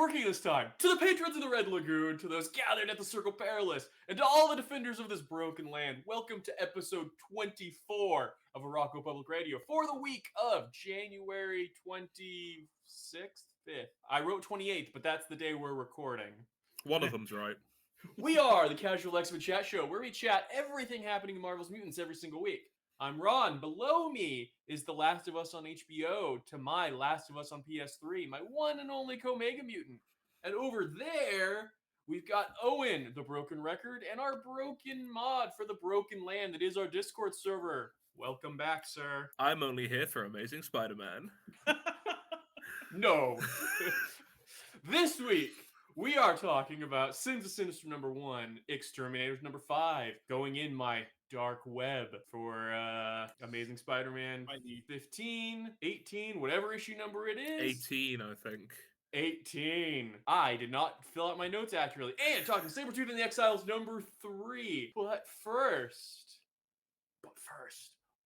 working this time. To the patrons of the Red Lagoon, to those gathered at the Circle Perilous, and to all the defenders of this broken land, welcome to episode 24 of Arakko Public Radio for the week of January 26th? 5th. I wrote 28th, but that's the day we're recording. One of them's right. We are the Casual X-Men Chat Show, where we chat everything happening in Marvel's Mutants every single week. I'm Ron. Below me is The Last of Us on HBO, to my Last of Us on PS3, my one and only Omega Mutant. And over there, we've got Owain, the Broken Record, and our broken mod for the Broken Land that is our Discord server. Welcome back, sir. I'm only here for Amazing Spider-Man. No. This week, we are talking about Sins of Sinister number 1, X-Terminators number 5, going in my dark web for Amazing Spider-Man 15, 18, whatever issue number it is. 18, I think. 18. I did not fill out my notes accurately. And talking Sabretooth and the Exiles number 3. But first,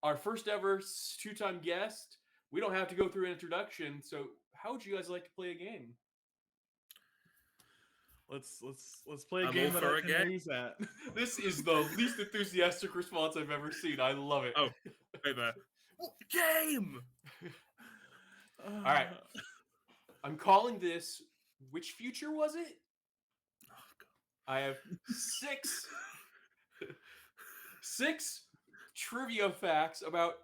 our first ever two-time guest. We don't have to go through an introduction, so how would you guys like to play a game? Let's play a game that I can use that. This is the least enthusiastic response I've ever seen. I love it. Oh, hey there. Game! All right. I'm calling this, which future was it? Oh, God. I have six trivia facts about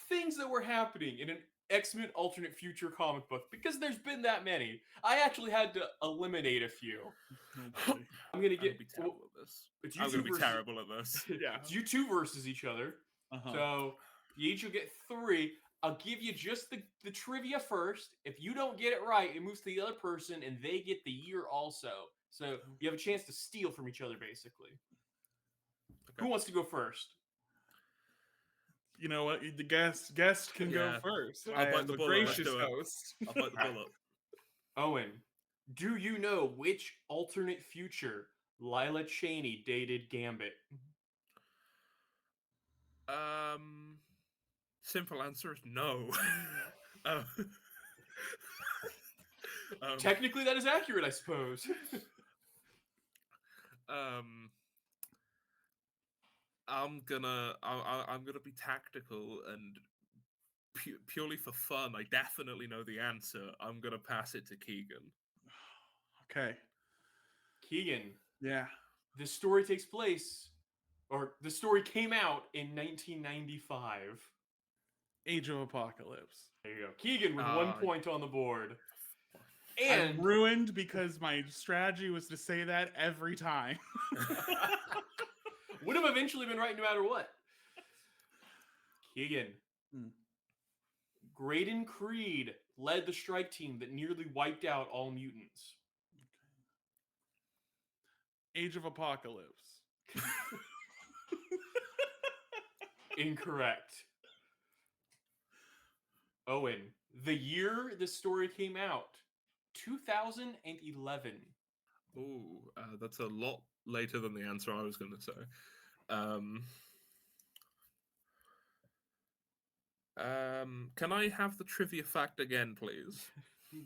things that were happening in an X-Men alternate future comic book, because there's been that many. I actually had to eliminate a few. I'm gonna be terrible at this. I'm gonna be terrible at this. Yeah, it's you two versus each other. So you each will get 3. I'll give you just the trivia first. If you don't get it right, it moves to the other person, and they get the year also. So you have a chance to steal from each other, basically. Okay. Who wants to go first? You know what? The guest can go first. I'll bite the bullet. Gracious host. I'll bite the bullet. Owen, do you know which alternate future Lila Cheney dated Gambit? Simple answer is no. Technically, that is accurate, I suppose. I'm gonna be tactical and purely for fun. I definitely know the answer. I'm gonna pass it to Keegan. Okay. Keegan. Yeah. This story takes place, or the story came out in 1995. Age of Apocalypse. There you go. Keegan with 1 point on the board. And I'm ruined because my strategy was to say that every time. Would have eventually been right no matter what. Keegan. Graydon Creed led the strike team that nearly wiped out all mutants. Age of Apocalypse. Incorrect. Owen, the year this story came out, 2011. Ooh, that's a lot later than the answer I was going to say. Can I have the trivia fact again, please?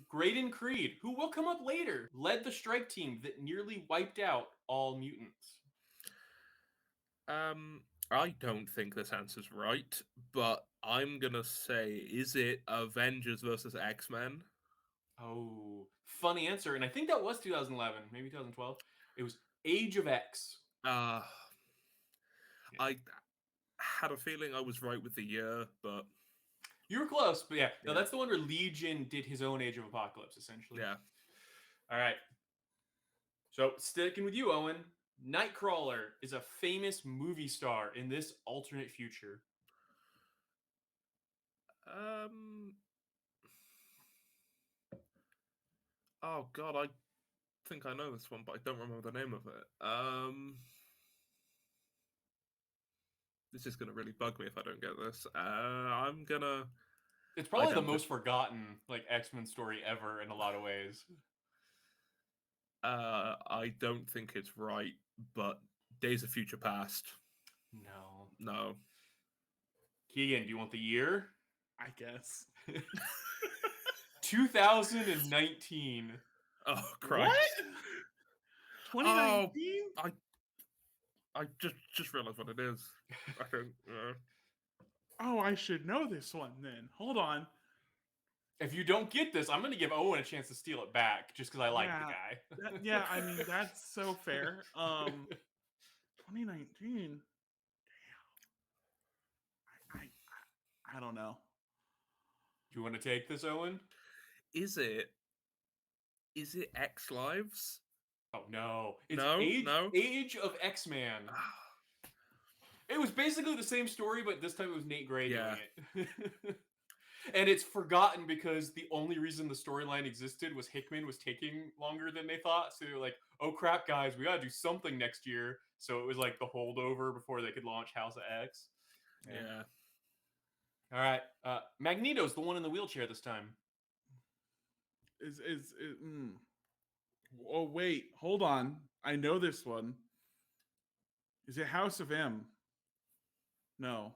Graydon Creed, who will come up later, led the strike team that nearly wiped out all mutants. I don't think this answer's right, but I'm gonna say, is it Avengers versus X-Men? Oh, funny answer, and I think that was 2011, maybe 2012. It was Age of X. I had a feeling I was right with the year, but... You were close, but yeah. No, that's the one where Legion did his own Age of Apocalypse, essentially. Yeah. All right. So, sticking with you, Owen, Nightcrawler is a famous movie star in this alternate future. Oh, God, I think I know this one, but I don't remember the name of it. This is going to really bug me if I don't get this. I'm going to... It's probably the most forgotten X-Men story ever in a lot of ways. I don't think it's right, but Days of Future Past. No. Keegan, do you want the year? I guess. 2019. Oh Christ! What? 2019? I just realized what it is. I don't. Oh, I should know this one then. Hold on. If you don't get this, I'm going to give Owen a chance to steal it back just because I like the guy. Yeah, I mean, that's so fair. 2019. Damn. I don't know. Do you want to take this, Owen? Is it X-Lives? Oh, no. It's No? Age of X-Man. It was basically the same story, but this time it was Nate Gray doing it. And it's forgotten because the only reason the storyline existed was Hickman was taking longer than they thought. So they were like, oh crap, guys, we gotta do something next year. So it was like the holdover before they could launch House of X. Yeah. All right. Magneto's the one in the wheelchair this time. Oh, wait. Hold on. I know this one. Is it House of M? No.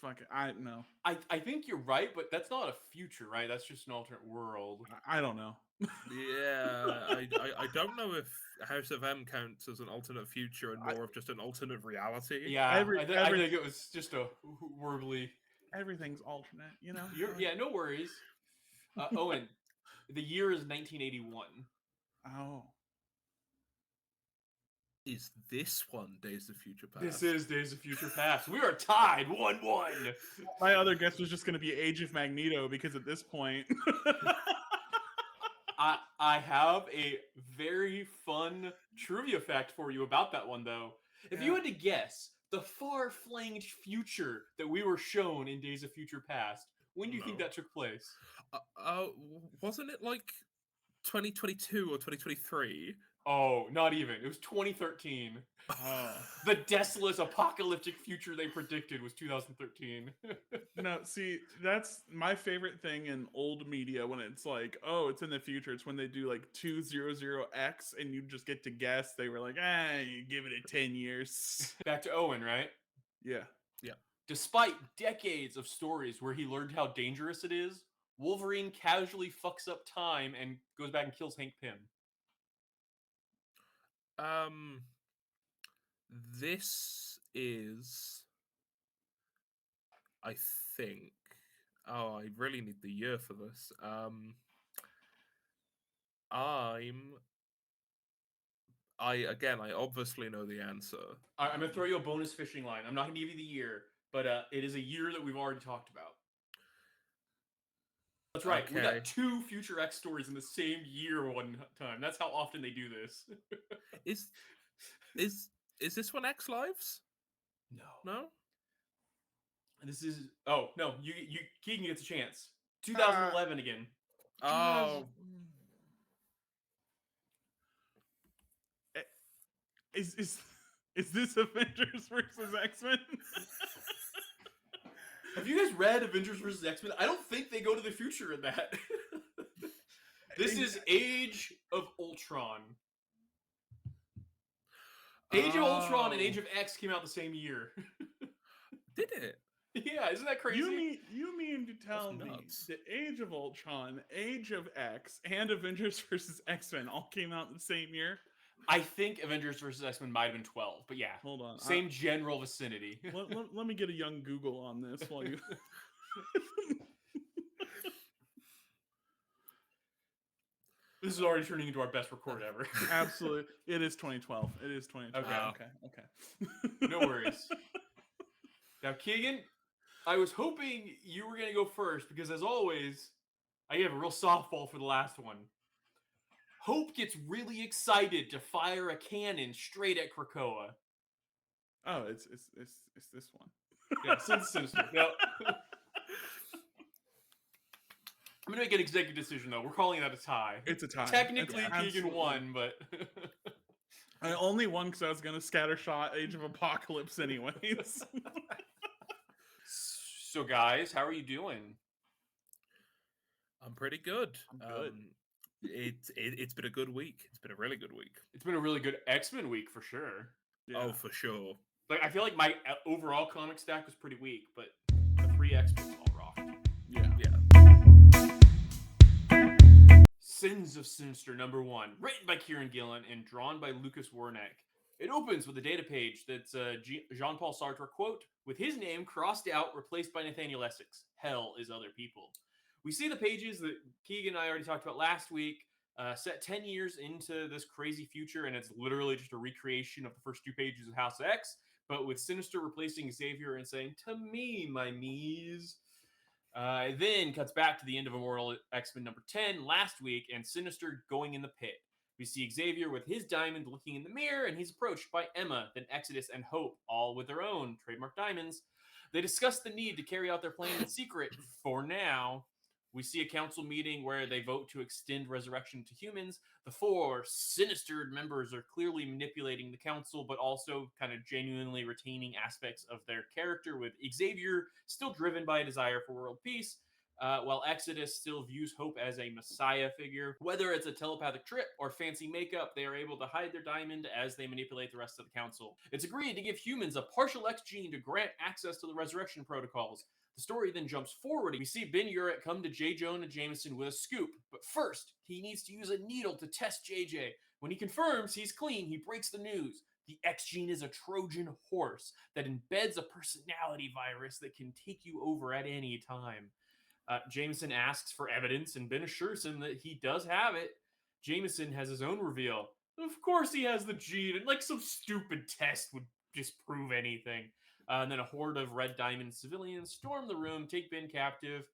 Fuck it. No. I think you're right, but that's not a future, right? That's just an alternate world. I don't know. Yeah, I don't know if House of M counts as an alternate future and more of just an alternate reality. Yeah, I think it was just a warbly. Everything's alternate, you know? No worries. Owen, the year is 1981. Oh. Is this one Days of Future Past? This is Days of Future Past. We are tied 1-1. My other guess was just going to be Age of Magneto because at this point... I have a very fun trivia fact for you about that one, though. If you had to guess the far-flanged future that we were shown in Days of Future Past, when do you think that took place? Wasn't it like 2022 or 2023? Oh, not even. It was 2013. The desolate apocalyptic future they predicted was 2013. No, see, that's my favorite thing in old media when it's like, oh, it's in the future. It's when they do like 200X and you just get to guess. They were like, you give it 10 years. Back to Owen, right? Yeah. Despite decades of stories where he learned how dangerous it is, Wolverine casually fucks up time and goes back and kills Hank Pym. This is, I think. Oh, I really need the year for this. I obviously know the answer. I'm gonna throw you a bonus fishing line. I'm not gonna give you the year, but it is a year that we've already talked about. That's right. Okay. We got 2 Future X stories in the same year one time. That's how often they do this. Is this one X-Lives? No. This is no. You Keegan gets a chance. 2011 again. Oh. Is this Avengers versus X-Men? Have you guys read Avengers vs. X-Men? I don't think they go to the future in that. This is Age of Ultron. Age of Ultron and Age of X came out the same year. Did it? Yeah, isn't that crazy? You mean to tell me that Age of Ultron, Age of X, and Avengers vs. X-Men all came out in the same year? I think Avengers vs. X-Men might have been 12, but yeah. Hold on. Same general vicinity. Let me get a young Google on this while you... This is already turning into our best record ever. Absolutely. It is 2012. It is 2012. Okay. No worries. Now, Keegan, I was hoping you were going to go first because, as always, I have a real softball for the last one. Hope gets really excited to fire a cannon straight at Krakoa. Oh, it's this one. Yeah, Sinister. No. I'm going to make an executive decision, though. We're calling that a tie. It's a tie. Technically, Keegan won, but... I only won because I was going to scattershot Age of Apocalypse anyways. So, guys, how are you doing? I'm pretty good. I'm good. It's been a good week. It's been a really good week. It's been a really good X-Men week, for sure. Yeah. Oh, for sure. Like, I feel like my overall comic stack was pretty weak, but the 3 X-Men all rocked. Yeah. Sins of Sinister #1, written by Kieron Gillen and drawn by Lucas Werneck. It opens with a data page that's Jean-Paul Sartre quote, with his name crossed out, replaced by Nathaniel Essex. Hell is other people. We see the pages that Keegan and I already talked about last week, set 10 years into this crazy future, and it's literally just a recreation of the first 2 pages of House X, but with Sinister replacing Xavier and saying, "To me, my mies." It then cuts back to the end of Immortal X-Men #10 last week, and Sinister going in the pit. We see Xavier with his diamond looking in the mirror, and he's approached by Emma, then Exodus, and Hope, all with their own trademark diamonds. They discuss the need to carry out their plan in secret for now. We see a council meeting where they vote to extend resurrection to humans. The 4 Sinister members are clearly manipulating the council, but also kind of genuinely retaining aspects of their character, with Xavier still driven by a desire for world peace, while Exodus still views Hope as a messiah figure. Whether it's a telepathic trip or fancy makeup, they are able to hide their diamond as they manipulate the rest of the council. It's agreed to give humans a partial X gene to grant access to the resurrection protocols. The story then jumps forward. We see Ben Urich come to J. Jonah Jameson with a scoop, but first, he needs to use a needle to test JJ. When he confirms he's clean, he breaks the news. The X gene is a Trojan horse that embeds a personality virus that can take you over at any time. Jameson asks for evidence, and Ben assures him that he does have it. Jameson has his own reveal. Of course he has the gene, and like some stupid test would disprove anything. And then a horde of Red Diamond civilians storm the room, take Ben captive.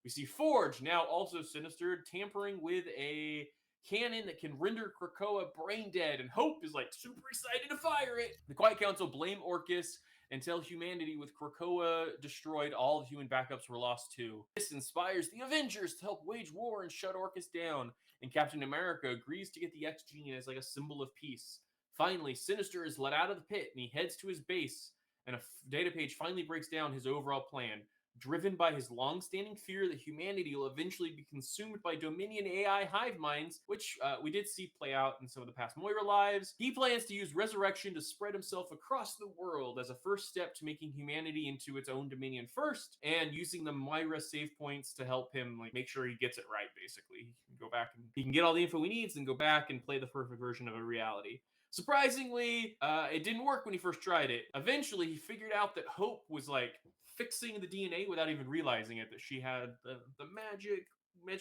We see Forge, now also Sinister, tampering with a cannon that can render Krakoa brain dead, and Hope is like super excited to fire it. The Quiet Council blame Orcus and tell humanity with Krakoa destroyed, all the human backups were lost too. This inspires the Avengers to help wage war and shut Orcus down, and Captain America agrees to get the X gene as like a symbol of peace. Finally, Sinister is let out of the pit, and he heads to his base, and a data page finally breaks down his overall plan. Driven by his long-standing fear that humanity will eventually be consumed by Dominion AI hive minds, which we did see play out in some of the past Moira lives, he plans to use resurrection to spread himself across the world as a first step to making humanity into its own Dominion first, and using the Moira save points to help him like make sure he gets it right, basically. He can go back and he can get all the info he needs and go back and play the perfect version of a reality. Surprisingly, it didn't work when he first tried it. Eventually, he figured out that Hope was like fixing the DNA without even realizing it, that she had the magic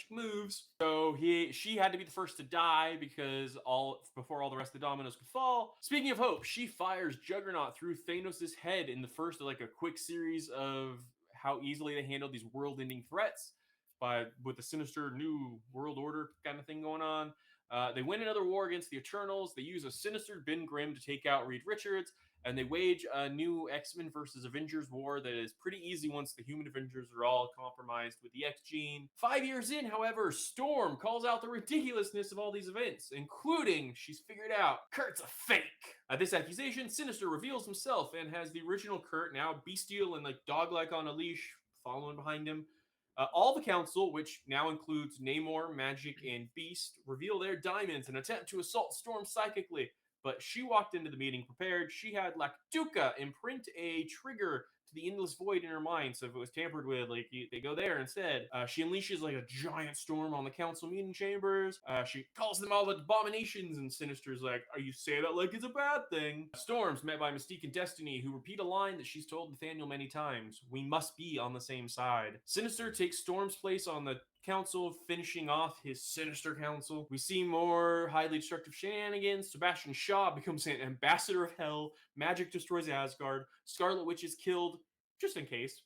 moves. So she had to be the first to die because before all the rest of the dominoes could fall. Speaking of Hope, she fires Juggernaut through Thanos' head in the first of like a quick series of how easily they handled these world-ending threats with the Sinister New World Order kind of thing going on. They win another war against the Eternals. They use a Sinister Ben Grimm to take out Reed Richards, and they wage a new X-Men versus Avengers war that is pretty easy once the human Avengers are all compromised with the X-Gene. 5 years in, however, Storm calls out the ridiculousness of all these events, including she's figured out Kurt's a fake. At this accusation, Sinister reveals himself and has the original Kurt, now bestial and like dog-like on a leash, following behind him. All the council, which now includes Namor, Magic, and Beast, reveal their diamonds and attempt to assault Storm psychically. But she walked into the meeting prepared. She had Laktuka imprint a trigger to the endless void in her mind. So if it was tampered with, like they go there instead. She unleashes like a giant storm on the council meeting chambers. She calls them all abominations, and Sinister's like, "Are you say that like it's a bad thing?" Storm's met by Mystique and Destiny, who repeat a line that she's told Nathaniel many times: "We must be on the same side." Sinister takes Storm's place on the council, finishing off his Sinister Council. We see more highly destructive shenanigans. Sebastian Shaw becomes an ambassador of hell. Magic destroys Asgard. Scarlet Witch is killed, just in case.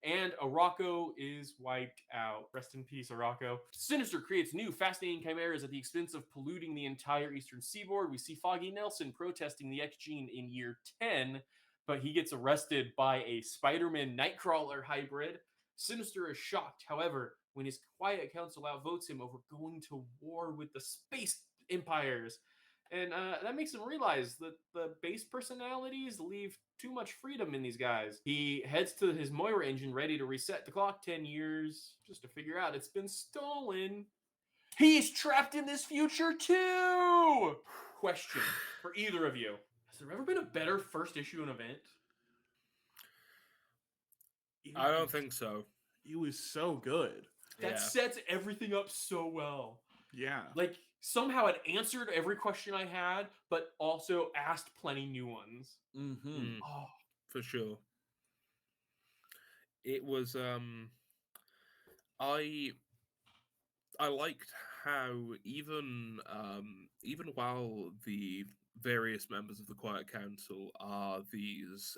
And Arakko is wiped out. Rest in peace, Arakko. Sinister creates new fascinating chimeras at the expense of polluting the entire eastern seaboard. We see Foggy Nelson protesting the X-Gene in year 10, but he gets arrested by a Spider-Man Nightcrawler hybrid. Sinister is shocked, however, when his quiet council outvotes him over going to war with the space empires. And that makes him realize that the base personalities leave too much freedom in these guys. He heads to his Moira engine ready to reset the clock 10 years just to figure out it's been stolen. He's trapped in this future too! Question for either of you. Has there ever been a better first issue and event? I don't think so. It was so good. That sets everything up so well. Yeah. Like, somehow it answered every question I had, but also asked plenty new ones. Mm-hmm. Oh, For sure. It was I liked how even while the various members of the Quiet Council are these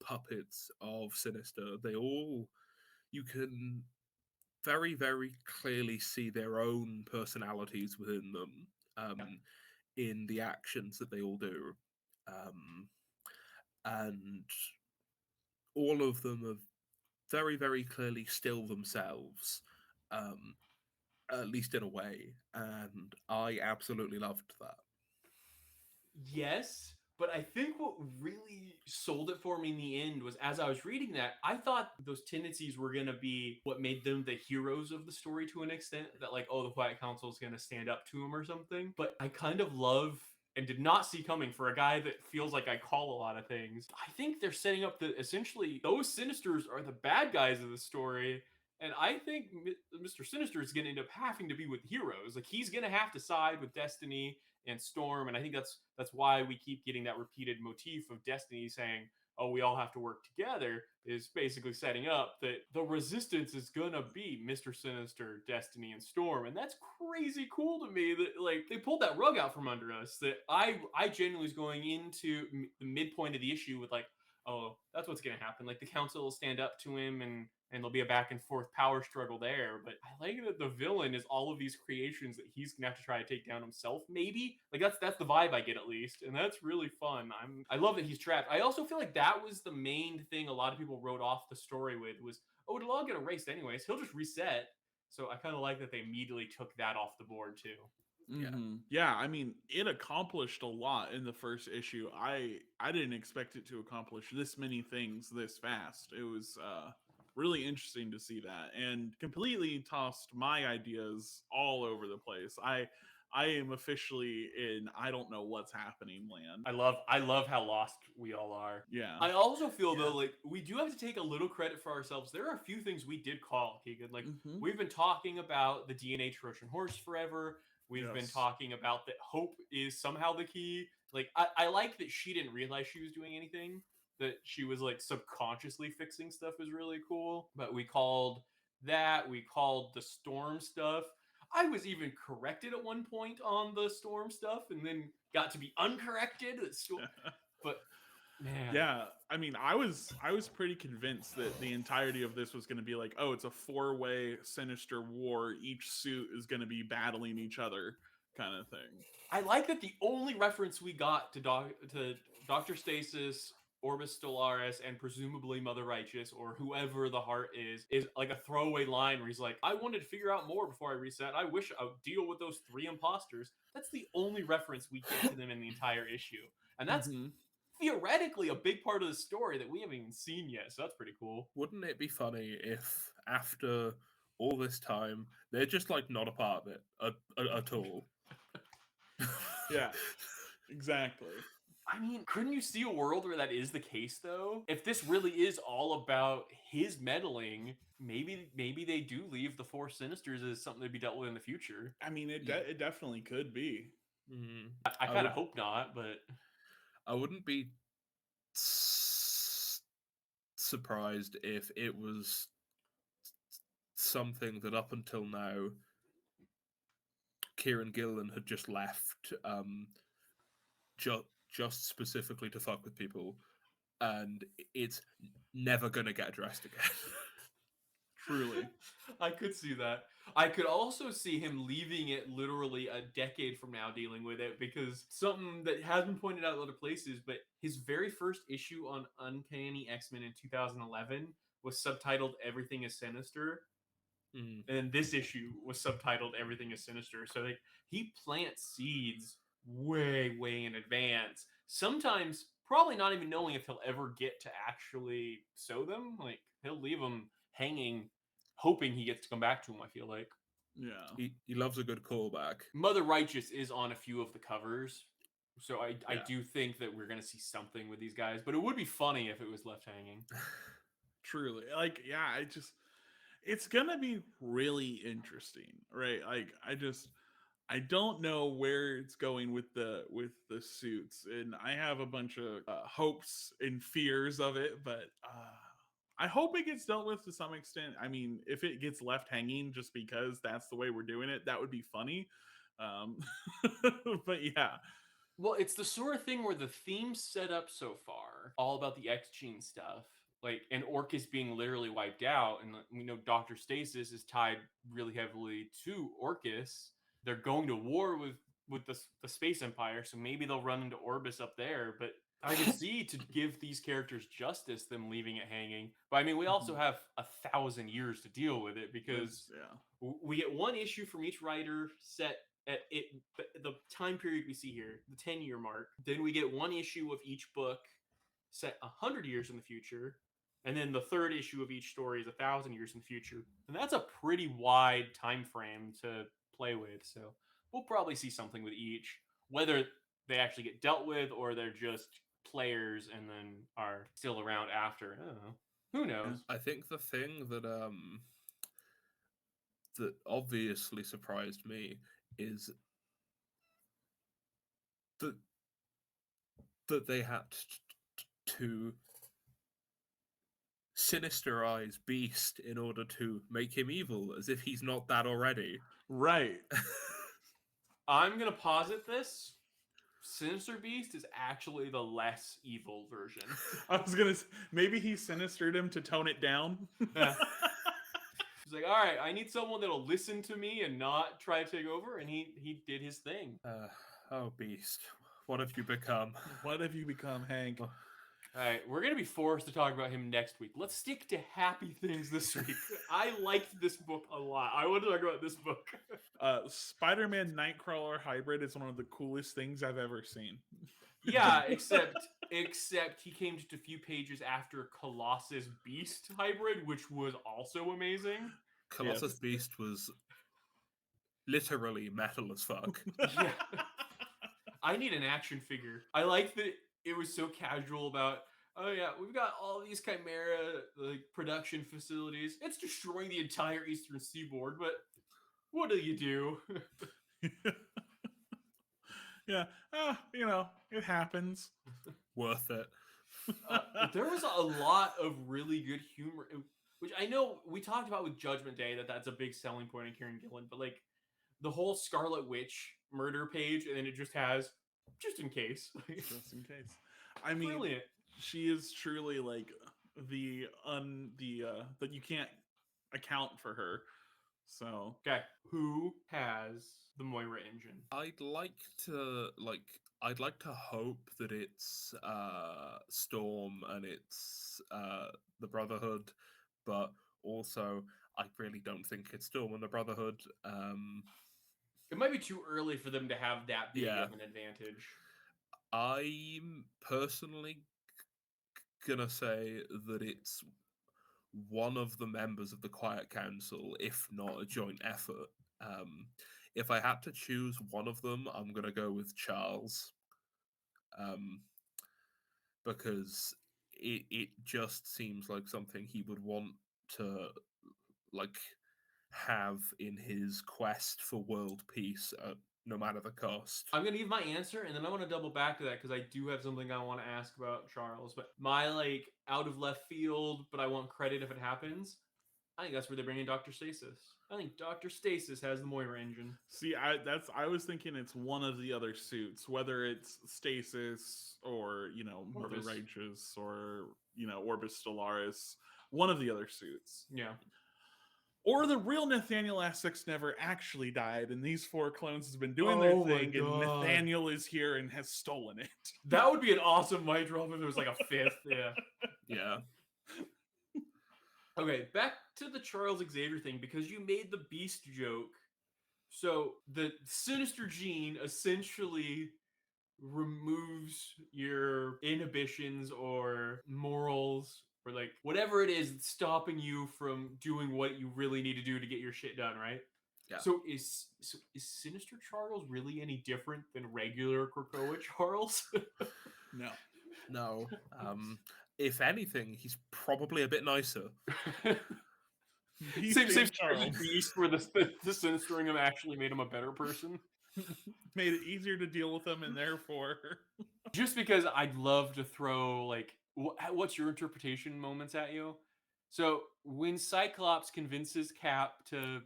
puppets of Sinister, you can very, very clearly see their own personalities within them in the actions that they all do. And all of them are very, very clearly still themselves, at least in a way. And I absolutely loved that. yes, but I think what really sold it for me in the end was, as I was reading that, I thought those tendencies were going to be what made them the heroes of the story to an extent. That, like, oh, the Quiet Council is going to stand up to him or something. But I kind of love and did not see coming for a guy that feels like I call a lot of things. I think they're setting up that essentially those Sinisters are the bad guys of the story. And I think Mr. Sinister is going to end up having to be with heroes. Like, he's going to have to side with Destiny and Storm, and I think that's why we keep getting that repeated motif of Destiny saying, "Oh, we all have to work together," is basically setting up that the resistance is gonna be Mr. Sinister, Destiny, and Storm, and that's crazy cool to me that, like, they pulled that rug out from under us. That I genuinely was going into the midpoint of the issue with, like, oh, that's what's gonna happen. Like, the council will stand up to him, and there'll be a back and forth power struggle there. But I like that the villain is all of these creations that he's gonna have to try to take down himself. Maybe, like, that's the vibe I get, at least, and that's really fun. I love that he's trapped. I also feel like that was the main thing a lot of people wrote off the story with was, oh, it'll all get erased anyways. He'll just reset. So I kind of like that they immediately took that off the board too. Mm-hmm. Yeah, I mean, it accomplished a lot in the first issue. I didn't expect it to accomplish this many things this fast. It was really interesting to see that, and completely tossed my ideas all over the place. I am officially in I don't know what's happening land. I love how lost we all are. Yeah. I also feel though, like, we do have to take a little credit for ourselves. There are a few things we did call, Keegan. Like, we've been talking about the DNA Trojan horse forever. We've been talking about that hope is somehow the key. Like, I like that she didn't realize she was doing anything. That she was, like, subconsciously fixing stuff is really cool. But we called that. We called the Storm stuff. I was even corrected at one point on the Storm stuff, and then got to be uncorrected. But man, yeah, I mean, I was pretty convinced that the entirety of this was going to be like, oh, it's a 4-way Sinister war. Each suit is going to be battling each other, kind of thing. I like that the only reference we got to Dr. Stasis, Orbis Stellaris, and presumably Mother Righteous, or whoever the heart is like a throwaway line where he's like, I wanted to figure out more before I reset. I wish I would deal with those 3 imposters. That's the only reference we get to them in the entire issue. And that's theoretically a big part of the story that we haven't even seen yet. So that's pretty cool. Wouldn't it be funny if after all this time, they're just, like, not a part of it at all? Yeah, exactly. I mean, couldn't you see a world where that is the case, though? If this really is all about his meddling, maybe they do leave the 4 Sinisters as something to be dealt with in the future. I mean, it definitely could be. I kind of hope not, but I wouldn't be surprised if it was something that up until now, Kieron Gillen had just left just specifically to fuck with people, and it's never gonna get addressed again. Truly. I could see that. I could also see him leaving it literally a decade from now dealing with it, because something that has been pointed out in other places, but his very first issue on Uncanny X-Men in 2011 was subtitled Everything is Sinister. And this issue was subtitled Everything is Sinister. So, like, he plants seeds way in advance, sometimes probably not even knowing if he'll ever get to actually sow them. Like, he'll leave them hanging, hoping he gets to come back to them, I feel like. Yeah, he loves a good callback. Mother Righteous is on a few of the covers, so I do think that we're gonna see something with these guys, but it would be funny if it was left hanging. Truly. Like, yeah, it's gonna be really interesting, right? Like, I don't know where it's going with the suits, and I have a bunch of hopes and fears of it, but I hope it gets dealt with to some extent. I mean, if it gets left hanging just because that's the way we're doing it, that would be funny. Um, but yeah, Well, it's the sort of thing where the theme's set up so far, all about the X gene stuff, like, and Orcus being literally wiped out, and we know Dr. Stasis is tied really heavily to Orcus. They're going to war with the Space Empire, so maybe they'll run into Orbis up there, but I can see, to give these characters justice, them leaving it hanging. But I mean, we also have 1,000 years to deal with it, because we get one issue from each writer set at the time period we see here, the 10-year mark. Then we get one issue of each book set 100 years in the future, and then the third issue of each story is 1,000 years in the future, and that's a pretty wide time frame to play with. So we'll probably see something with each, whether they actually get dealt with or they're just players and then are still around after. I don't know. Who knows? I think the thing that that obviously surprised me is that they had to Sinisterize Beast in order to make him evil, as if he's not that already. right. I'm gonna posit this. Sinister Beast is actually the less evil version. I was gonna maybe he sinistered him to tone it down. He's like, all right, I need someone that'll listen to me and not try to take over, and he did his thing. Oh, Beast, what have you become? What have you become, Hank? All right, we're going to be forced to talk about him next week. Let's stick to happy things this week. I liked this book a lot. I want to talk about this book. Spider-Man Nightcrawler hybrid is one of the coolest things I've ever seen. Yeah, except he came just a few pages after Colossus Beast hybrid, which was also amazing. Colossus Beast was literally metal as fuck. Yeah. I need an action figure. I like that it was so casual about, oh yeah, we've got all these Chimera like production facilities. It's destroying the entire eastern seaboard, but what do you do? Yeah, it happens. Worth it. There was a lot of really good humor, which I know we talked about with Judgment Day, that's a big selling point in Kieron Gillen, but like the whole Scarlet Witch murder page, and then it just has, just in case. Just in case. I mean, brilliant. She is truly like that you can't account for her. So okay, who has the Moira engine? I'd like to hope that it's Storm and it's the Brotherhood, but also I really don't think it's Storm and the Brotherhood. It might be too early for them to have that big of an advantage. I'm personally gonna say that it's one of the members of the Quiet Council, if not a joint effort. If I had to choose one of them, I'm gonna go with Charles, because it just seems like something he would want to like have in his quest for world peace, no matter the cost. I'm gonna give my answer, and then I want to double back to that because I do have something I want to ask about Charles. But my like out of left field, but I want credit if it happens. I think that's where they bring in Dr. Stasis. I think Dr. Stasis has the Moira engine. See, I was thinking it's one of the other suits, whether it's Stasis or Mother Orbis. Righteous or Orbis Stellaris, one of the other suits. Yeah. Or the real Nathaniel Essex never actually died, and these 4 clones has been doing their thing, and Nathaniel is here and has stolen it. That would be an awesome mic drop if it was like a 5th. Yeah. Yeah. Okay, back to the Charles Xavier thing, because you made the Beast joke. So the Sinister gene essentially removes your inhibitions or morals, or like whatever it is that's stopping you from doing what you really need to do to get your shit done, right? Yeah. So is Sinister Charles really any different than regular Krakoa Charles? No. If anything, he's probably a bit nicer. Same Charles Beast, where the sinistering him actually made him a better person. Made it easier to deal with them, and therefore, Just because I'd love to throw like, what's your interpretation moments at you? So when Cyclops convinces Cap to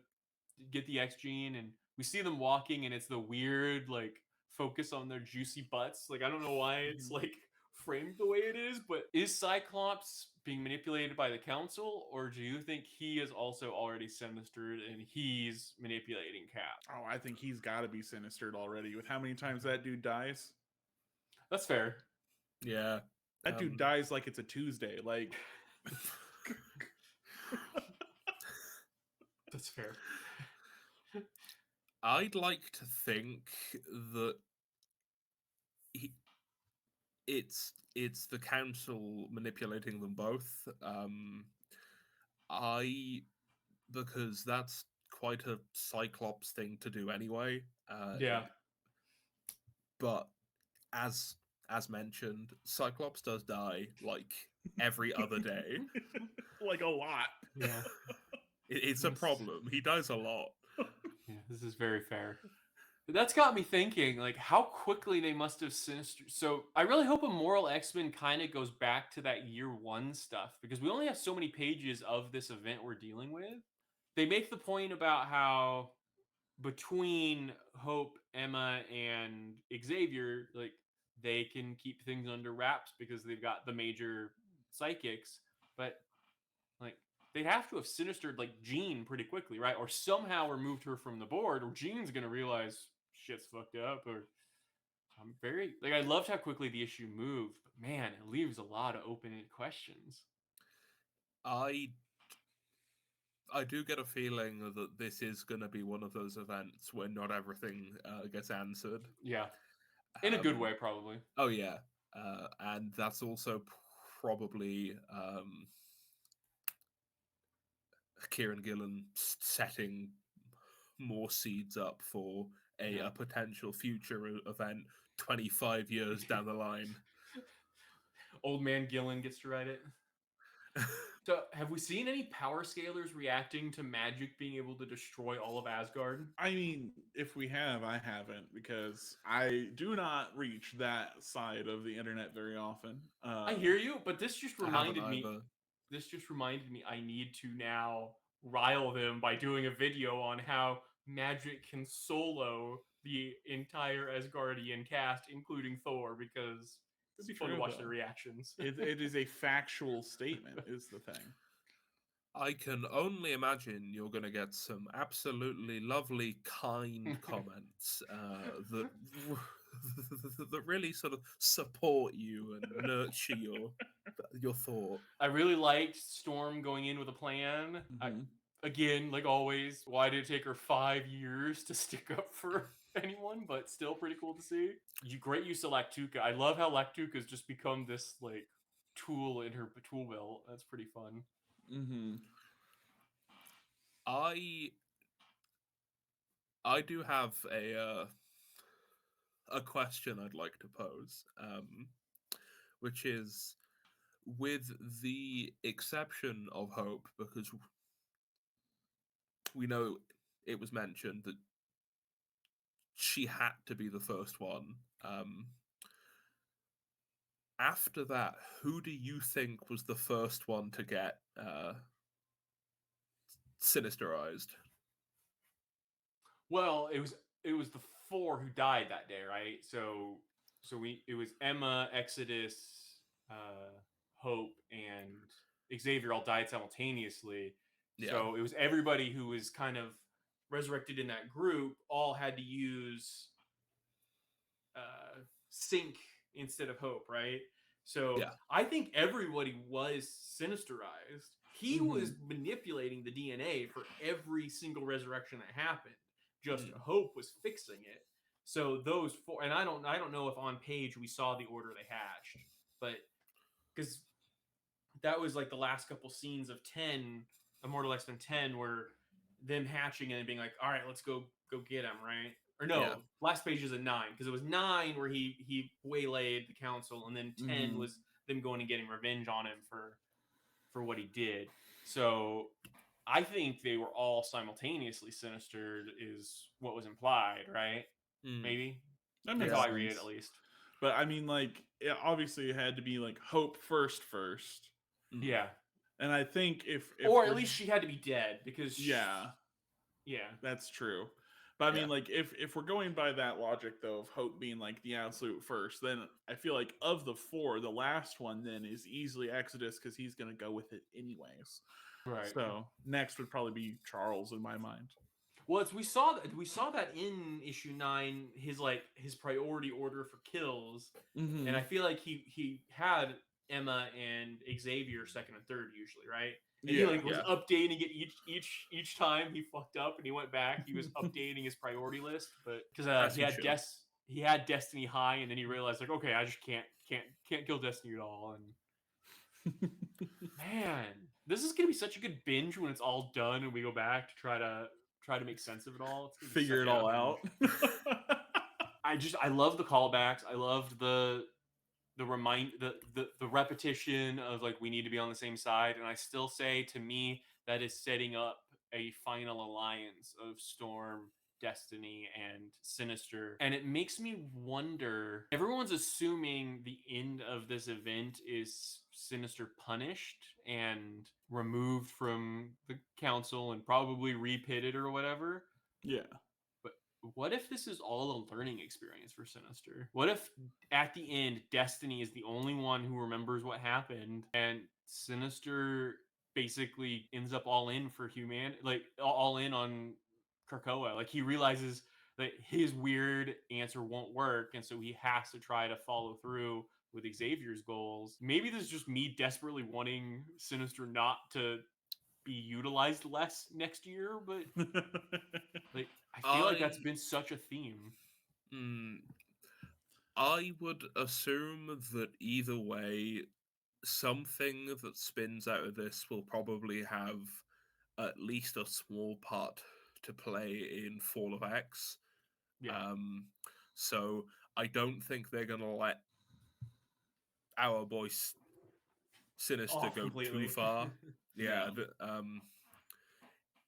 get the X gene, and we see them walking, and it's the weird like focus on their juicy butts. Like I don't know why it's like framed the way it is, but is Cyclops being manipulated by the Council, or do you think he is also already sinistered and he's manipulating Cap? oh, I think he's got to be sinistered already with how many times that dude dies. That's fair. Yeah. That dude dies like it's a Tuesday. Like, That's fair. I'd like to think that it's the Council manipulating them both. Because that's quite a Cyclops thing to do anyway. Yeah. But as mentioned, Cyclops does die like every other day. like a lot. Yeah. It's a problem. He dies a lot. Yeah, this is very fair. That's got me thinking, like, how quickly they must have sinister. So I really hope Immortal X-Men kind of goes back to that year one stuff, because we only have so many pages of this event we're dealing with. They make the point about how between Hope, Emma, and Xavier, like, they can keep things under wraps because they've got the major psychics, but like they'd have to have sinistered like Jean pretty quickly, right? Or somehow removed her from the board, or Jean's gonna realize shit's fucked up. Or I'm very like I loved how quickly the issue moved, but man, it leaves a lot of open-ended questions. I do get a feeling that this is going to be one of those events where not everything gets answered. Yeah, in a good way, probably. Oh yeah, and that's also probably Kieron Gillen setting more seeds up for a potential future event 25 years down the line. Old man Gillen gets to write it. So, have we seen any power scalers reacting to magic being able to destroy all of Asgard? I mean, if we have, I haven't, because I do not reach that side of the internet very often. I hear you, but this just reminded me. Either. This just reminded me I need to now rile them by doing a video on how magic can solo the entire Asgardian cast, including Thor, because it'd be fun to watch their reactions. It is a factual statement, is the thing. I can only imagine you're going to get some absolutely lovely, kind comments that that really sort of support you and nurture your thought. I really liked Storm going in with a plan. Mhm. Again, like always, why did it take her 5 years to stick up for anyone? But still pretty cool to see. Great use of Lactuca. I love how Lactuca's just become this like tool in her tool belt. That's pretty fun. Mm-hmm. I do have a question I'd like to pose, which is, with the exception of Hope, because we know it was mentioned that she had to be the first one. After that, who do you think was the first one to get sinisterized? Well, it was the 4 who died that day, right? So it was Emma, Exodus, Hope, and Xavier all died simultaneously. Yeah. So it was everybody who was kind of resurrected in that group all had to use Sync instead of Hope, right? So yeah. I think everybody was sinisterized. He was manipulating the DNA for every single resurrection that happened. Just Hope was fixing it. So those 4, and I don't know if on page we saw the order they hatched, but because that was like the last couple scenes of 10, Immortal X-Men 10, where them hatching and being like, all right, let's go get him, right? Or no, last page is a 9, because it was 9 where he waylaid the council, and then 10 was them going and getting revenge on him for what he did. So I think they were all simultaneously sinistered, is what was implied, right? maybe. That That's makes how I sense. read it, at least. But I mean, like, obviously it had to be like Hope first. Yeah. And I think if or at least she had to be dead because yeah, that's true. But I mean, like, if we're going by that logic though of Hope being like the absolute first, then I feel like of the four, the last one then is easily Exodus because he's gonna go with it anyways. Right. So next would probably be Charles in my mind. Well, we saw that in issue 9, his priority order for kills, and I feel like he had Emma and Xavier second and third usually, right? And he was updating it each time he fucked up and he went back. He was updating his priority list, but because he had Destiny high, and then he realized like, okay, I just can't kill Destiny at all. And man, this is gonna be such a good binge when it's all done and we go back to try to make sense of it all. Figure it all out. I love the callbacks. I loved the repetition of like we need to be on the same side, and I still say to me that is setting up a final alliance of Storm, Destiny, and Sinister. And it makes me wonder, everyone's assuming the end of this event is Sinister punished and removed from the council and probably repitted or whatever. Yeah. But what if this is all a learning experience for Sinister? What if at the end Destiny is the only one who remembers what happened and Sinister basically ends up all in for humanity, like all in on Krakoa? Like he realizes that his weird answer won't work, and so he has to try to follow through with Xavier's goals. Maybe this is just me desperately wanting Sinister not to be utilized less next year, but like I feel like that's been such a theme. I would assume that either way, something that spins out of this will probably have at least a small part to play in Fall of X. Yeah. So I don't think they're gonna let our boy Sinister go completely too far. Yeah.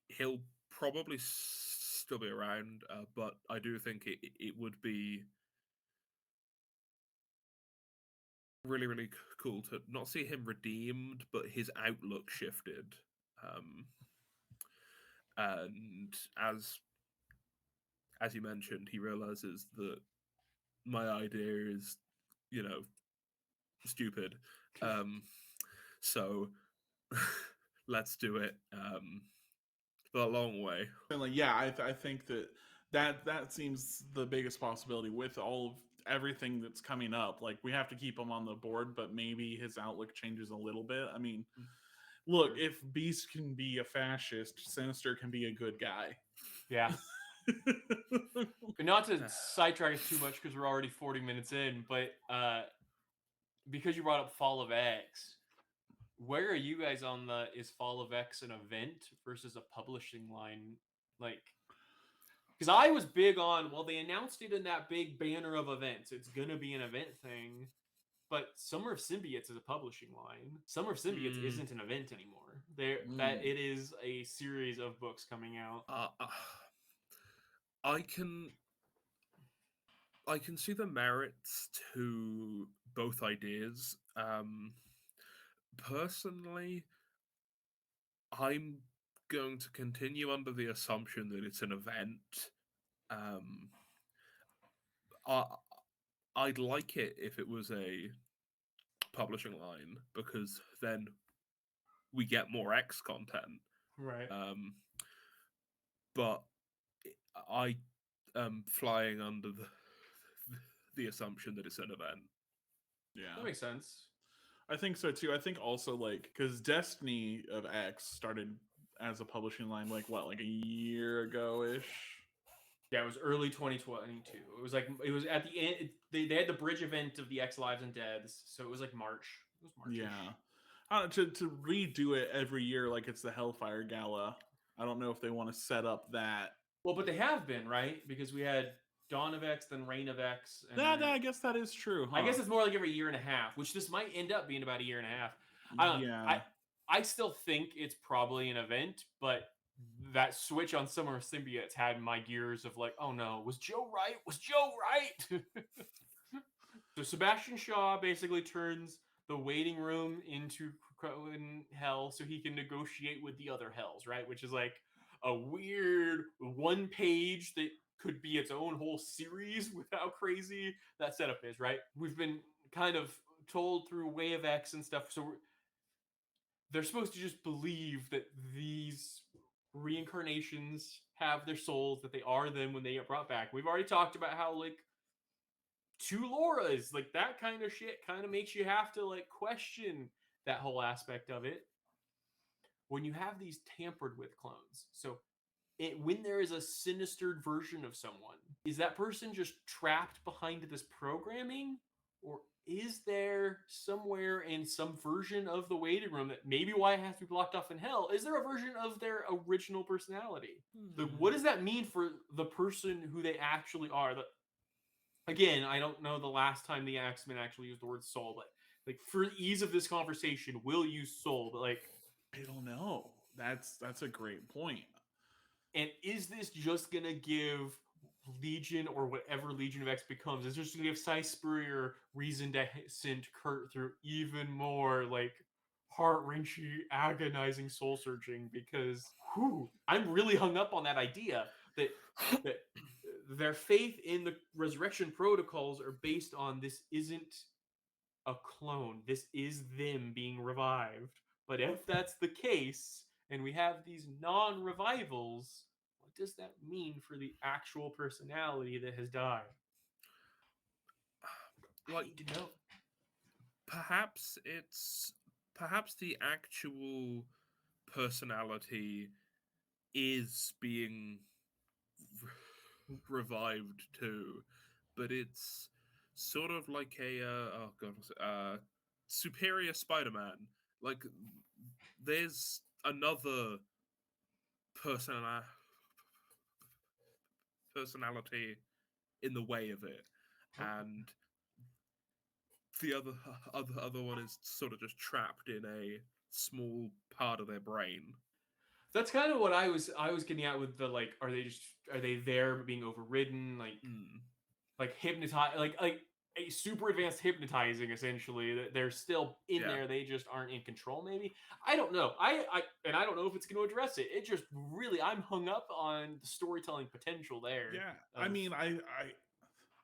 He'll probably still be around, but I do think it would be really, really cool to not see him redeemed, but his outlook shifted. And as you mentioned, he realizes that my idea is, stupid. So let's do it. But a long way. And like, yeah, I think that seems the biggest possibility with all of everything that's coming up. Like we have to keep him on the board, but maybe his outlook changes a little bit. I mean, look, if Beast can be a fascist, Sinister can be a good guy. Yeah. But not to sidetrack us too much because we're already 40 minutes in, but because you brought up Fall of X, where are you guys on is Fall of X an event versus a publishing line? Like, because I was big on, well, they announced it in that big banner of events. It's going to be an event thing. But Summer of Symbiotes is a publishing line. Summer of Symbiotes isn't an event anymore. That it is a series of books coming out. I can see the merits to both ideas. Personally, I'm going to continue under the assumption that it's an event. I'd like it if it was a publishing line, because then we get more X content. Right. But I am flying under the assumption that it's an event. Yeah. That makes sense. I think so too. I think also like because Destiny of X started as a publishing line like a year ago ish. Yeah, it was early 2022. It was at the end. They had the bridge event of the X Lives and Deads, so it was like March. It was March. Yeah. To redo it every year like it's the Hellfire Gala. I don't know if they want to set up that. Well, but they have been, right? Because we had Dawn of X, then Reign of X. And I guess that is true. Huh? I guess it's more like every year and a half, which this might end up being about a year and a half. I don't know. I still think it's probably an event, but that switch on Summer Symbiotes had my gears of like, oh no, was Joe right? Was Joe right? So Sebastian Shaw basically turns the waiting room into Krakoan hell so he can negotiate with the other hells, right? Which is like a weird one page that could be its own whole series with how crazy that setup is, right? We've been kind of told through Way of X and stuff, so they're supposed to just believe that these reincarnations have their souls, that they are them when they get brought back. We've already talked about how like two Lauras, like that kind of shit kind of makes you have to like question that whole aspect of it when you have these tampered with clones. So when there is a sinister version of someone, is that person just trapped behind this programming, or is there somewhere in some version of the waiting room that maybe why it has to be blocked off in hell, is there a version of their original personality? Like, what does that mean for the person who they actually are? Again, I don't know the last time the X-Men actually used the word soul, but like for ease of this conversation, we'll use soul, but like I don't know. That's a great point. And is this just gonna give Legion, or whatever Legion of X becomes, is just gonna give Cy Spurrier reason to send Kurt through even more like heart-wrenching, agonizing soul searching? Because I'm really hung up on that idea that their faith in the resurrection protocols are based on this isn't a clone. This is them being revived. But if that's the case, and we have these non-revivals, what does that mean for the actual personality that has died? Like, I need to know. Perhaps the actual personality is being revived too, but it's sort of like a superior Spider-Man. Like, there's another personality in the way of it, and the other one is sort of just trapped in a small part of their brain. That's kind of what I was getting at with the like, are they there but being overridden, like hypnotized, like a super advanced hypnotizing, essentially, that they're still in there, they just aren't in control. Maybe, I don't know. I don't know if it's going to address it. It just really, I'm hung up on the storytelling potential there. Yeah, I mean,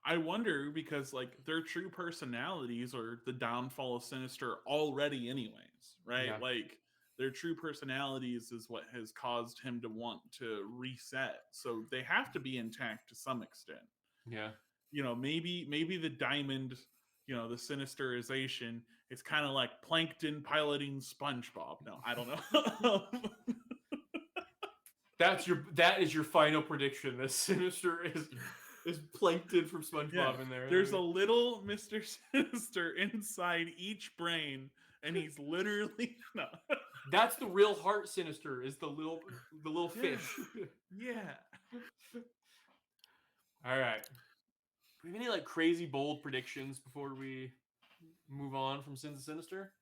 I wonder, because like their true personalities are the downfall of Sinister already anyways, right? Yeah. Like their true personalities is what has caused him to want to reset. So they have to be intact to some extent. Yeah. You know, maybe the diamond, you know, the Sinisterization, it's kind of like Plankton piloting SpongeBob. No, I don't know. That is your final prediction. The Sinister is Plankton from SpongeBob in there. There's a little Mr. Sinister inside each brain, and he's literally no. That's the real heart Sinister, is the little fish. Yeah. All right. Do we have any like crazy bold predictions before we move on from Sins of Sinister?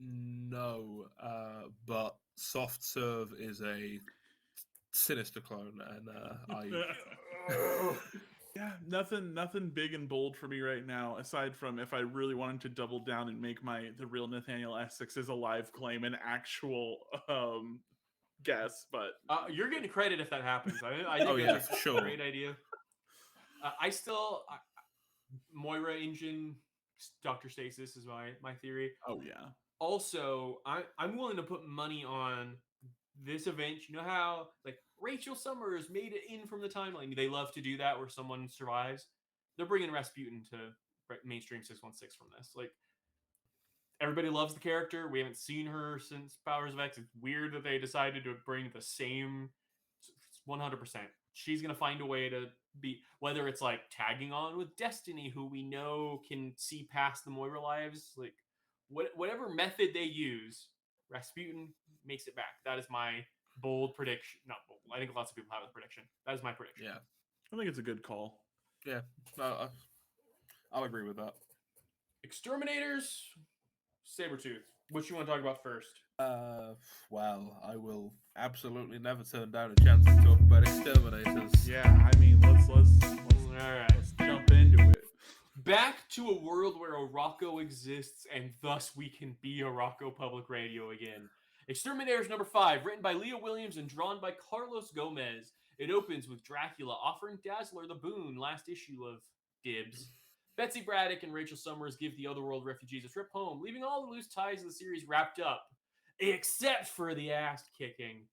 No, but Soft Serve is a Sinister clone, and yeah, nothing big and bold for me right now, aside from if I really wanted to double down and make the real Nathaniel Essex is a live claim an actual guess, but you're getting credit if that happens. I think that's for sure. Great idea. Moira Engine, Dr. Stasis is my theory. Oh yeah. Also, I'm willing to put money on this event. You know how like Rachel Summers made it in from the timeline? They love to do that where someone survives. They're bringing Rasputin to mainstream 616 from this. Like, everybody loves the character. We haven't seen her since Powers of X. It's weird that they decided to bring the same 100%. She's going to find a way to be, whether it's like tagging on with Destiny, who we know can see past the Moira lives, like whatever method they use, Rasputin makes it back. That is my bold prediction. Not bold. I think lots of people have a prediction. That is my prediction. Yeah. I think it's a good call. Yeah. I'll agree with that. Exterminators, Sabretooth. What you want to talk about first? Well, I will absolutely never turn down a chance to talk about Exterminators. Yeah, I mean, let's jump into it. Back to a world where Arakko exists, and thus we can be Arakko Public Radio again. Exterminators number 5, written by Leah Williams and drawn by Carlos Gomez. It opens with Dracula offering Dazzler the boon, last issue of Dibs. Betsy Braddock and Rachel Summers give the Otherworld refugees a trip home, leaving all the loose ties of the series wrapped up, except for the ass kicking.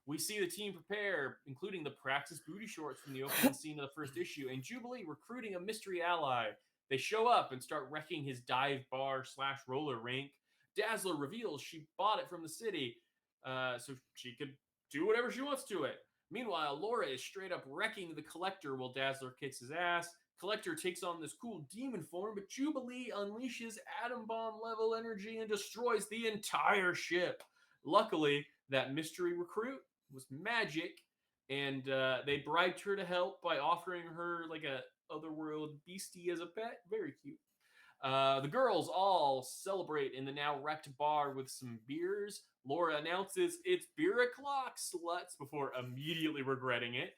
We see the team prepare, including the Praxis booty shorts from the opening scene of the first issue, and Jubilee recruiting a mystery ally. They show up and start wrecking his dive bar / roller rink. Dazzler reveals she bought it from the city, so she could do whatever she wants to it. Meanwhile, Laura is straight up wrecking the Collector while Dazzler kicks his ass. Collector takes on this cool demon form, but Jubilee unleashes atom bomb level energy and destroys the entire ship. Luckily, that mystery recruit was magic, and they bribed her to help by offering her like a otherworld beastie as a pet. Very cute. The girls all celebrate in the now wrecked bar with some beers. Laura announces it's beer o'clock, sluts, before immediately regretting it.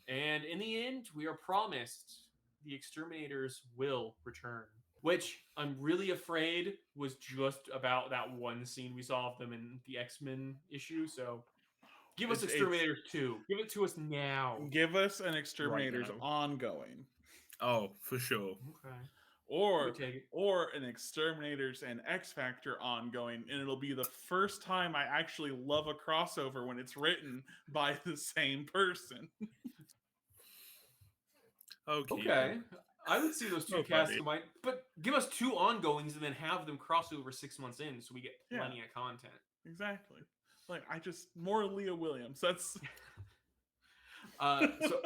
And in the end, we are promised the Exterminators will return. Which I'm really afraid was just about that one scene we saw of them in the X-Men issue. So give us Exterminators 2. Give it to us now. Give us an Exterminators Right now. ongoing. Oh, for sure. Okay. Or an Exterminators and X Factor ongoing, and it'll be the first time I actually love a crossover when it's written by the same person. Okay. I would see those two casts combined, but give us 2 ongoings and then have them cross over 6 months in, so we get plenty of content. Exactly. Like more Leah Williams. That's so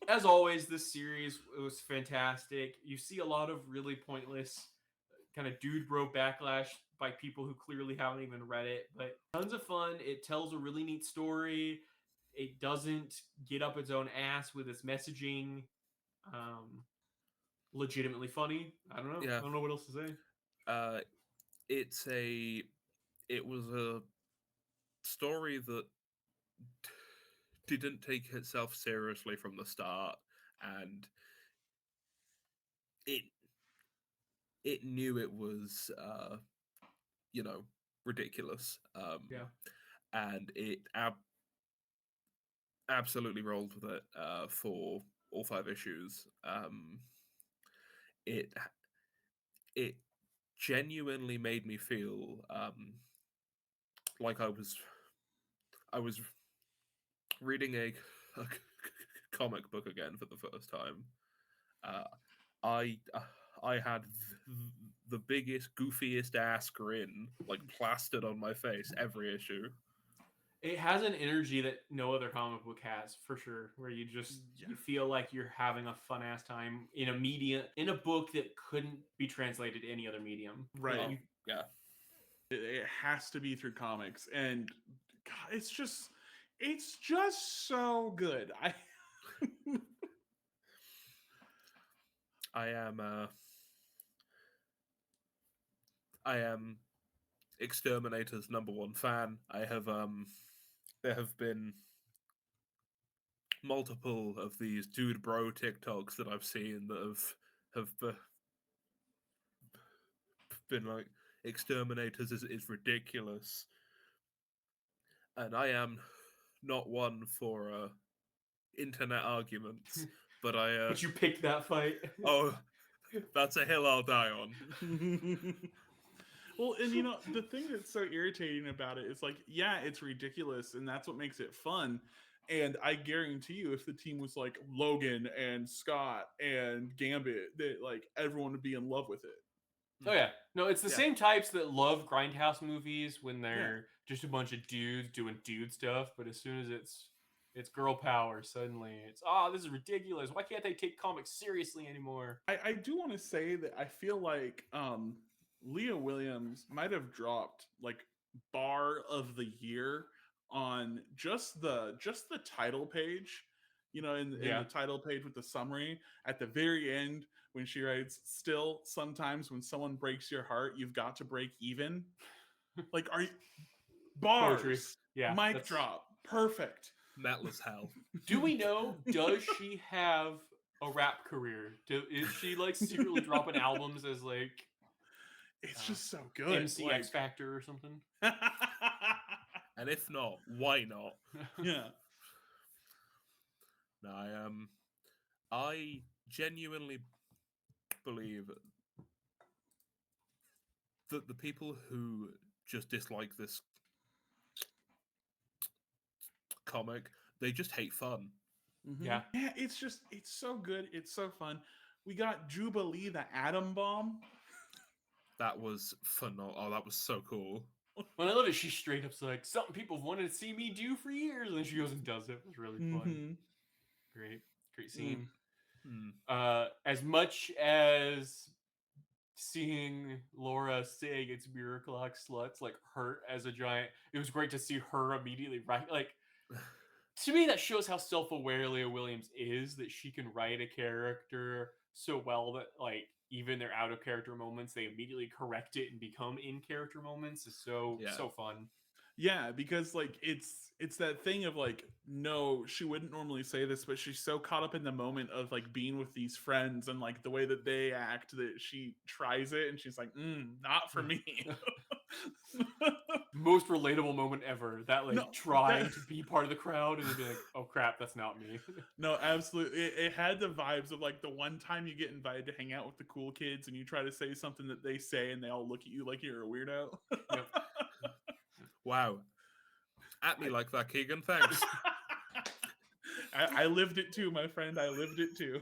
as always, this series was fantastic. You see a lot of really pointless kind of dude bro backlash by people who clearly haven't even read it, but tons of fun. It tells a really neat story. It doesn't get up its own ass with its messaging. Legitimately funny. I don't know. Yeah. I don't know what else to say. It was a story that didn't take itself seriously from the start, and it knew it was ridiculous. And it absolutely rolled with it for all 5 issues. It genuinely made me feel like I was reading a comic book again for the first time. I had the biggest, goofiest ass grin like plastered on my face every issue. It has an energy that no other comic book has, for sure, where you just you feel like you're having a fun ass time in a book that couldn't be translated to any other medium. Right. Yeah. It has to be through comics, and God, it's just so good. I am Exterminators #1 fan. There have been multiple of these dude bro TikToks that I've seen that have been like, Exterminators is ridiculous, and I am not one for internet arguments, but But you picked that fight. Oh, that's a hill I'll die on. Well, and the thing that's so irritating about it is like, yeah, it's ridiculous, and that's what makes it fun. And I guarantee you, if the team was like Logan and Scott and Gambit, that like everyone would be in love with it. Oh yeah, no, it's the same types that love grindhouse movies when they're just a bunch of dudes doing dude stuff. But as soon as it's girl power, suddenly it's this is ridiculous. Why can't they take comics seriously anymore? I do want to say that I feel like Leah Williams might have dropped like bar of the year on just the title page, in the title page with the summary at the very end when she writes, "Still, sometimes when someone breaks your heart, you've got to break even." Like, are you bars? Poetry. Yeah, Mic that's- drop. Perfect. Metal as hell. Do we know? Does she have a rap career? Is she like secretly dropping albums as like It's just so good. MC like, X Factor or something? And if not, why not? yeah. No, I genuinely believe that the people who just dislike this comic, they just hate fun. Mhm. Yeah. Yeah, it's so good. It's so fun. We got Jubilee, the atom bomb. That was phenomenal. Oh, that was so cool. When I love it, she straight up's like, something people have wanted to see me do for years, and then she goes and does it. It was really fun. Mhm. Great scene. Hmm. As much as seeing Laura sing "It's Miracle Clock Sluts" like hurt as a giant, it was great to see her immediately write. Like, to me, that shows how self-aware Leah Williams is, that she can write a character so well that like even their out of character moments, they immediately correct it and become in character moments. Is so fun. Yeah, because like it's that thing of like, no, she wouldn't normally say this, but she's so caught up in the moment of like being with these friends and like the way that they act that she tries it and she's like, not for me. Most relatable moment ever. That like No, trying that- to be part of the crowd and then be like, oh crap, that's not me. No, absolutely. It had the vibes of like the one time you get invited to hang out with the cool kids and you try to say something that they say and they all look at you like you're a weirdo. Yep. Wow. At me like that, Keegan. Thanks. I lived it too, my friend. I lived it too.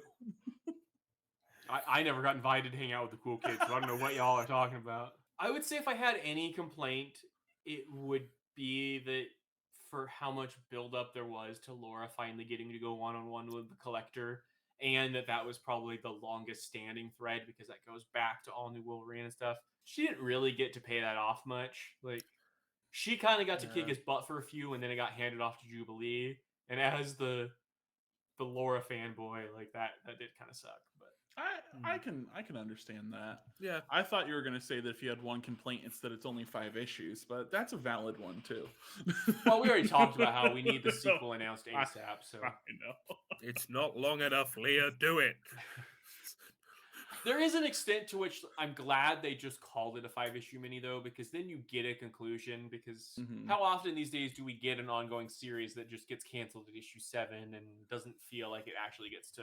I never got invited to hang out with the cool kids, so I don't know what y'all are talking about. I would say if I had any complaint, it would be that for how much buildup there was to Laura finally getting to go one-on-one with the Collector, and that was probably the longest standing thread because that goes back to All New Wolverine and stuff. She didn't really get to pay that off much. Like, she kind of got to kick his butt for a few, and then it got handed off to Jubilee. And as the Laura fanboy, like that did kind of suck. But I can understand that. Yeah. I thought you were gonna say that if you had one complaint, it's that it's only 5 issues, but that's a valid one too. Well, we already talked about how we need the sequel announced ASAP. So I know. It's not long enough, Leah. Do it. there is an extent to which I'm glad they just called it a 5-issue mini, though, because then you get a conclusion. Because how often these days do we get an ongoing series that just gets canceled at issue 7 and doesn't feel like it actually gets to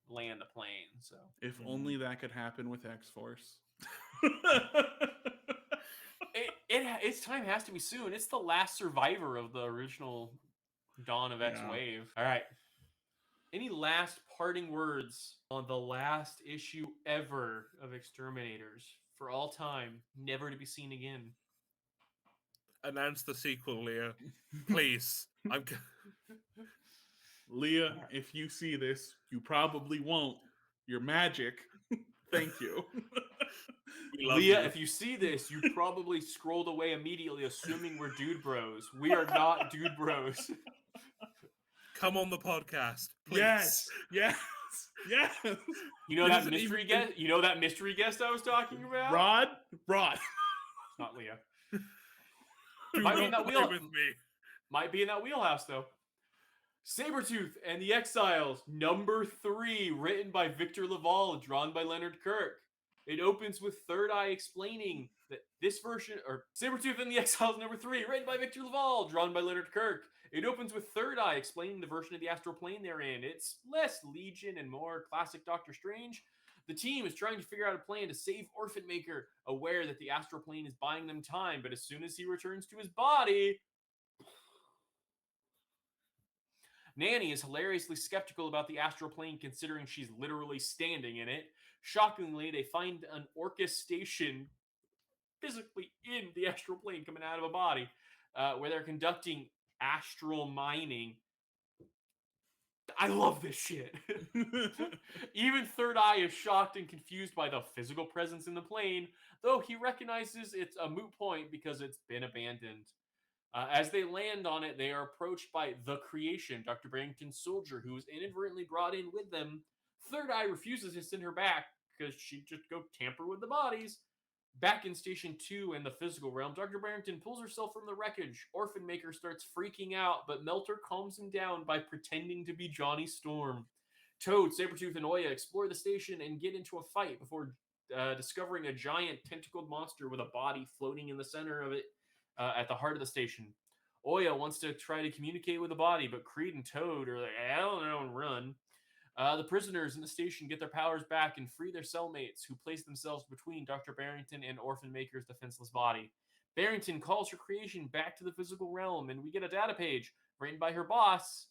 land the plane? So If only that could happen with X-Force. its time has to be soon. It's the last survivor of the original Dawn of X wave. All right. Any last parting words on the last issue ever of X-Terminators for all time, never to be seen again? Announce the sequel, Leah. Please. Leah, if you see this, you probably won't. You're magic. Thank you. Leah, if you see this, you probably scrolled away immediately, assuming we're dude bros. We are not dude bros. Come on the podcast, please. Yes. You know that mystery guest? You know that mystery guest I was talking about? Rod. Not Leah. Do Might be in not that play with me. Might be in that wheelhouse, though. Sabretooth and the Exiles, #3, written by Victor LaValle, drawn by Leonard Kirk. It opens with Third Eye explaining that this version, or Sabretooth and the Exiles #3, written by Victor LaValle, drawn by Leonard Kirk. It opens with Third Eye explaining the version of the astral plane they're in. It's less Legion and more classic Doctor Strange. The team is trying to figure out a plan to save Orphan Maker, aware that the astral plane is buying them time, but as soon as he returns to his body, Nanny is hilariously skeptical about the astral plane, considering she's literally standing in it. Shockingly, they find an Orcus station physically in the astral plane coming out of a body, where they're conducting astral mining. I love this shit. Even Third Eye is shocked and confused by the physical presence in the plane, though he recognizes it's a moot point because it's been abandoned. As they land on it, they are approached by the Creation, Dr. Barrington's soldier, who was inadvertently brought in with them. Third Eye refuses to send her back because she'd just go tamper with the bodies. Back in Station 2 in the physical realm, Dr. Barrington pulls herself from the wreckage. Orphan Maker starts freaking out, but Melter calms him down by pretending to be Johnny Storm. Toad, Sabretooth, and Oya explore the station and get into a fight before discovering a giant tentacled monster with a body floating in the center of it at the heart of the station. Oya wants to try to communicate with the body, but Creed and Toad are like, I don't know, and run. The prisoners in the station get their powers back and free their cellmates, who place themselves between Dr. Barrington and Orphan Maker's defenseless body. Barrington calls her creation back to the physical realm, and we get a data page written by her boss,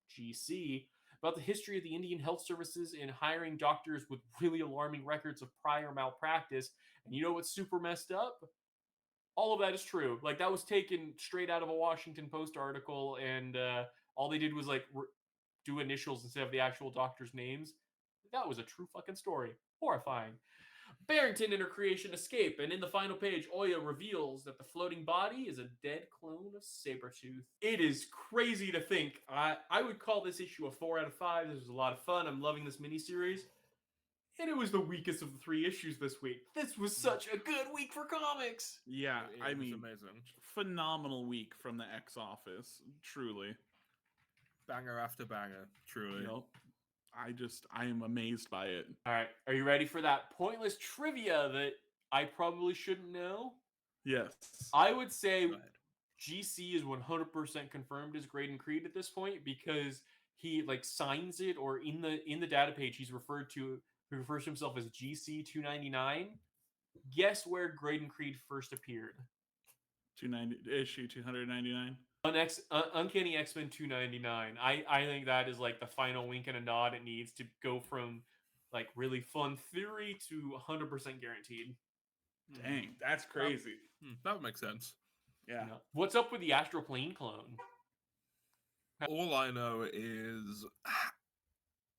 GC, about the history of the Indian Health Services in hiring doctors with really alarming records of prior malpractice. And you know what's super messed up? All of that is true. Like, that was taken straight out of a Washington Post article, and all they did was like do initials instead of the actual doctors' names. That was a true fucking story. Horrifying. Barrington and her creation escape, and in the final page, Oya reveals that the floating body is a dead clone of Sabretooth. It is crazy to think. I would call this issue a 4 out of 5. This was a lot of fun. I'm loving this miniseries. And it was the weakest of the 3 issues this week. This was such a good week for comics. Yeah, I mean, amazing. Phenomenal week from the X office, truly. Banger after banger, truly. You know, I am amazed by it. All right, are you ready for that pointless trivia that I probably shouldn't know? Yes. I would say GC is 100% confirmed as Graydon Creed at this point, because he like signs it, or in the data page he refers to himself as GC 299. Guess where Graydon Creed first appeared? Issue 299. Uncanny X-Men 299. I think that is like the final wink and a nod it needs to go from like really fun theory to 100% guaranteed. Dang, that's crazy. That would make sense. Yeah. You know, what's up with the Astral Plane clone? All I know is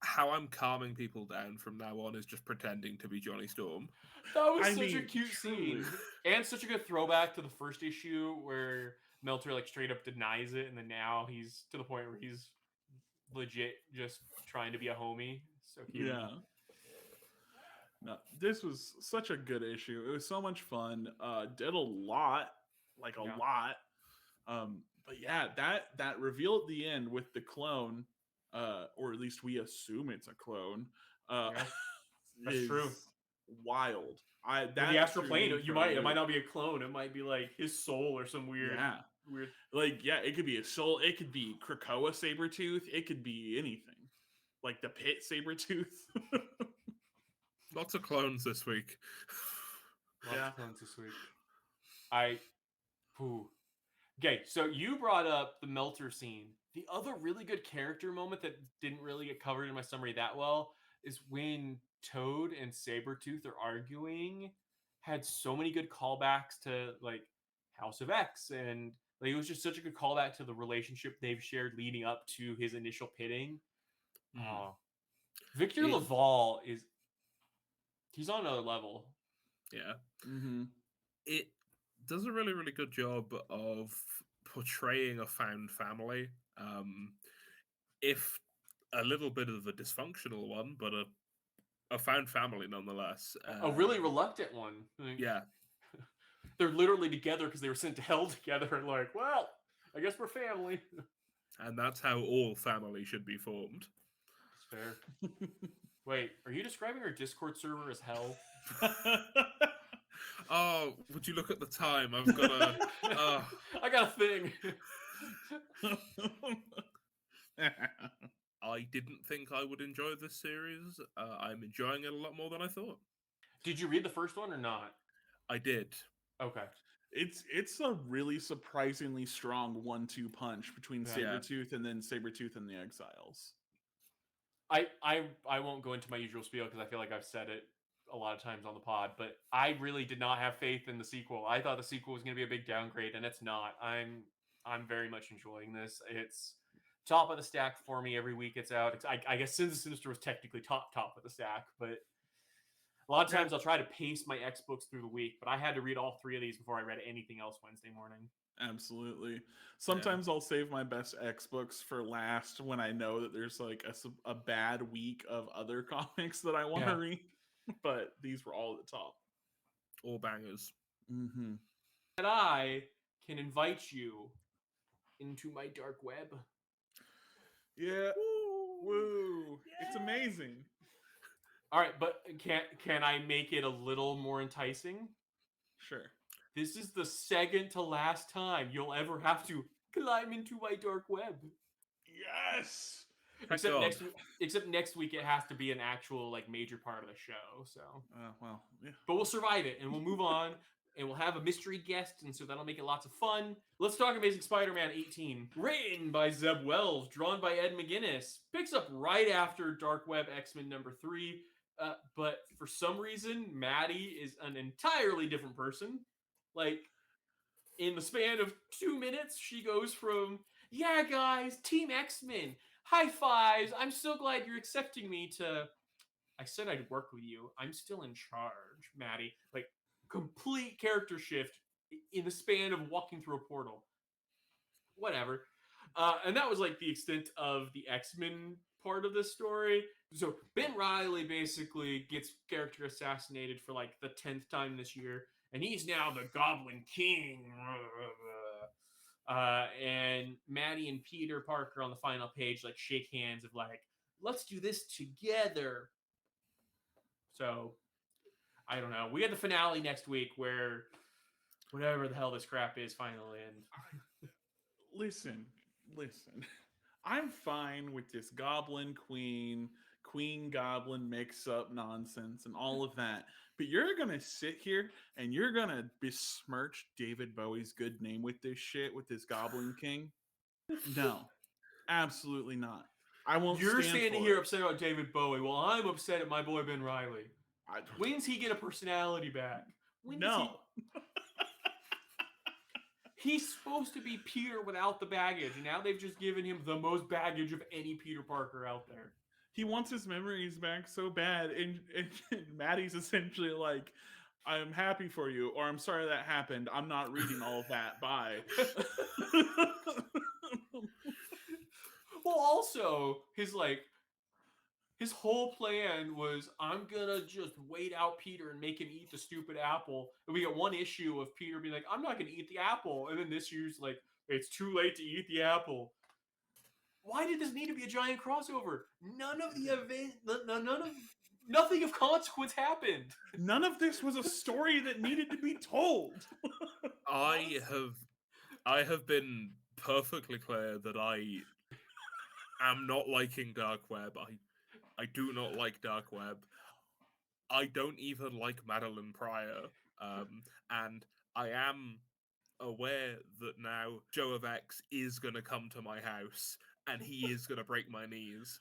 how I'm calming people down from now on is just pretending to be Johnny Storm. That was such a cute scene. And such a good throwback to the first issue where Melter like straight up denies it, and then now he's to the point where he's legit just trying to be a homie. So cute. Yeah. No, this was such a good issue. It was so much fun. Did a lot, like a lot. But yeah, that reveal at the end with the clone, or at least we assume it's a clone. That's true. Wild. The Astral Plane, it might not be a clone. It might be like his soul or some weird. Like, yeah, it could be a soul. It could be Krakoa Sabretooth. It could be anything. Like the Pit Sabretooth. Lots of clones this week. Lots of clones this week. Okay, so you brought up the Melter scene. The other really good character moment that didn't really get covered in my summary that well is when Toad and Sabretooth are arguing. Had so many good callbacks to like House of X, and like, it was just such a good callback to the relationship they've shared leading up to his initial pitting. Victor LaValle he's on another level. Yeah. Mm-hmm. It does a really, really good job of portraying a found family. If a little bit of a dysfunctional one, but a found family nonetheless. A really reluctant one. Yeah. They're literally together because they were sent to hell together, and like, well, I guess we're family. And that's how all family should be formed. That's fair. Wait, are you describing our Discord server as hell? Oh, would you look at the time? I've got a... I got a thing. I didn't think I would enjoy this series. I'm enjoying it a lot more than I thought. Did you read the first one or not? I did. Okay. It's a really surprisingly strong 1-2 punch between Sabretooth and then Sabretooth and the Exiles. I won't go into my usual spiel because I feel like I've said it a lot of times on the pod, but I really did not have faith in the sequel. I thought the sequel was going to be a big downgrade, and it's not. I'm very much enjoying this. It's top of the stack for me every week it's out. I guess Sinister was technically top of the stack, but a lot of times I'll try to pace my X books through the week, but I had to read all 3 of these before I read anything else Wednesday morning. Absolutely. Sometimes I'll save my best X books for last when I know that there's like a bad week of other comics that I want to read, but these were all at the top. All bangers. Mm-hmm. That I can invite you into my dark web. Yeah. Woo! Woo. It's amazing. All right, but can I make it a little more enticing? Sure. This is the second to last time you'll ever have to climb into my dark web. Yes. Except God. next week it has to be an actual like major part of the show. So, Well, yeah. but we'll survive it and we'll move on and we'll have a mystery guest, and so that'll make it lots of fun. Let's talk Amazing Spider-Man 18, written by Zeb Wells, drawn by Ed McGuinness. Picks up right after Dark Web X-Men #3, but for some reason Maddie is an entirely different person. Like, in the span of 2 minutes, she goes from, yeah, guys, Team X-Men, high fives, I'm so glad you're accepting me, to, I said I'd work with you, I'm still in charge, Maddie. Like, complete character shift in the span of walking through a portal. Whatever. And that was like the extent of the X-Men part of this story. So Ben Reilly basically gets character assassinated for like the 10th time this year, and he's now the Goblin King. And Maddie and Peter Parker on the final page like shake hands of like, let's do this together. So I don't know. We had the finale next week where whatever the hell this crap is finally ends. Listen. I'm fine with this Goblin Queen Goblin mix-up nonsense and all of that. But you're going to sit here and you're going to besmirch David Bowie's good name with this shit, with this Goblin King? No, absolutely not. I won't. You're stand standing for here it. upset about David Bowie. Well, I'm upset at my boy Ben Reilly. When's he get a personality back? No. He's supposed to be Peter without the baggage, and now they've just given him the most baggage of any Peter Parker out there. He wants his memories back so bad, and Maddie's essentially like, I'm happy for you, or I'm sorry that happened. I'm not reading all of that. Bye. Well, also, his whole plan was, I'm gonna just wait out Peter and make him eat the stupid apple. And we get one issue of Peter being like, I'm not gonna eat the apple. And then this issue's like, it's too late to eat the apple. Why did this need to be a giant crossover? Nothing of consequence happened. None of this was a story that needed to be told. I have been perfectly clear that I am not liking Dark Web. I do not like Dark Web. I don't even like Madeline Pryor. And I am aware that now Joe of X is going to come to my house and he is going to break my knees.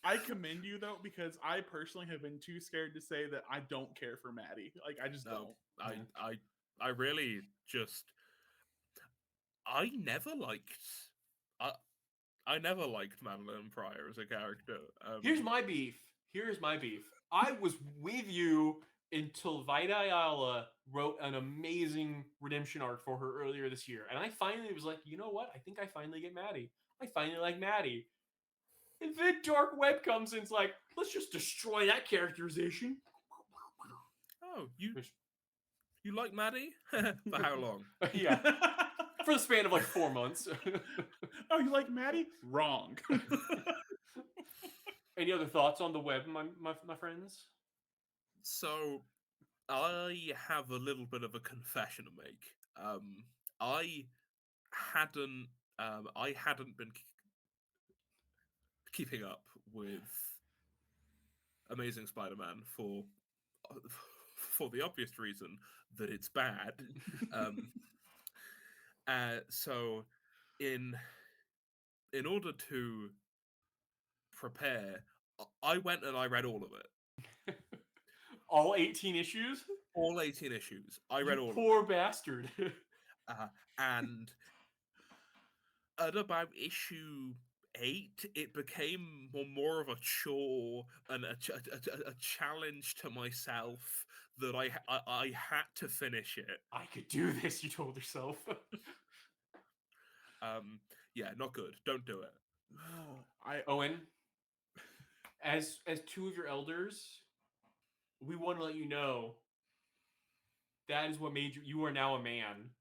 I commend you, though, because I personally have been too scared to say that I don't care for Maddie. Like, I just don't. I really just... I never liked Madeline Pryor as a character. Here's my beef. I was with you until Vita Ayala wrote an amazing redemption arc for her earlier this year. And I finally was like, you know what? I think I finally get Maddie. I finally like Maddie. And then Dark Web comes and it's like, let's just destroy that characterization. Oh, you like Maddie? For how long? Yeah. For the span of like 4 months. Oh, you like Maddie? Wrong. Any other thoughts on the web, my friends? So, I have a little bit of a confession to make. I hadn't been keeping up with Amazing Spider-Man for the obvious reason that it's bad. So, in order to prepare, I went and I read all of it. All 18 issues? All 18 issues. I read all of it. Poor bastard. And at about issue 8, it became more of a chore and a challenge to myself that I had to finish it. I could do this, you told yourself. Yeah, not good. Don't do it. No, Owen, as two of your elders, we want to let you know that is what made you. You are now a man.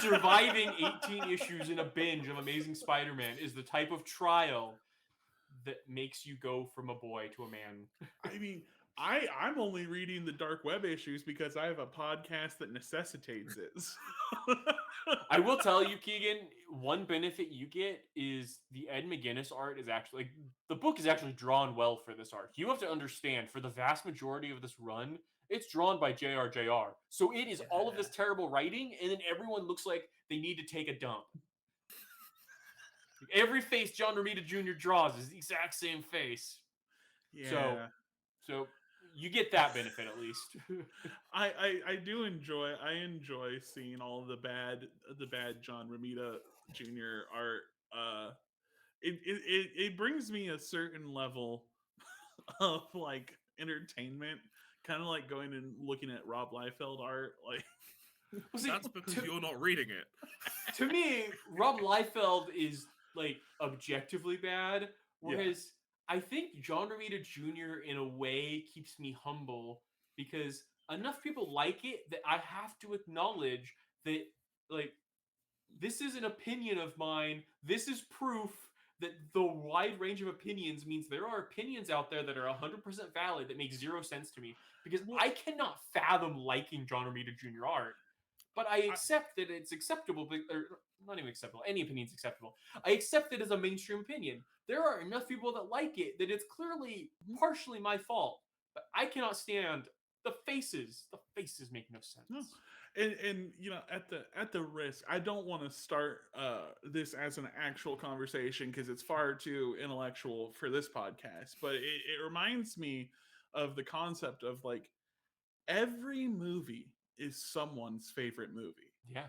Surviving 18 issues in a binge of Amazing Spider-Man is the type of trial that makes you go from a boy to a man. I mean, I'm only reading the dark web issues because I have a podcast that necessitates it. I will tell you, Keegan, one benefit you get is the Ed McGuinness art is actually, like, the book is actually drawn well for this art. You have to understand, for the vast majority of this run, it's drawn by JR. So it is all of this terrible writing, and then everyone looks like they need to take a dump. Every face John Romita Jr. draws is the exact same face. Yeah. So you get that benefit at least. I do enjoy seeing all the bad John Romita Jr. art. It brings me a certain level of like entertainment, kind of like going and looking at Rob Liefeld art. Like, well, see, that's because you're not reading it. To me, Rob Liefeld is like objectively bad, whereas I think John Romita Jr. in a way keeps me humble because enough people like it that I have to acknowledge that, like, this is an opinion of mine. This is proof that the wide range of opinions means there are opinions out there that are 100% valid that make zero sense to me because I cannot fathom liking John Romita Jr. art. But I accept that it's acceptable, or not even acceptable. Any opinion is acceptable. I accept it as a mainstream opinion. There are enough people that like it that it's clearly partially my fault. But I cannot stand the faces. The faces make no sense. No. And you know, at the risk, I don't want to start this as an actual conversation because it's far too intellectual for this podcast. But it reminds me of the concept of like every movie is someone's favorite movie. Yeah.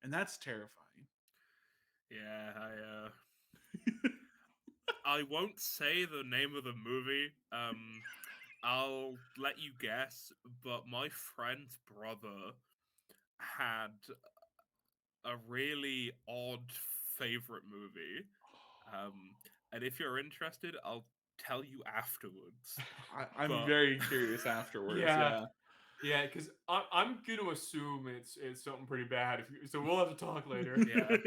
And that's terrifying. Yeah, I won't say the name of the movie. I'll let you guess, but my friend's brother had a really odd favorite movie. And if you're interested, I'll tell you afterwards. I'm very curious afterwards. Yeah, because I'm going to assume it's something pretty bad. So we'll have to talk later. Yeah.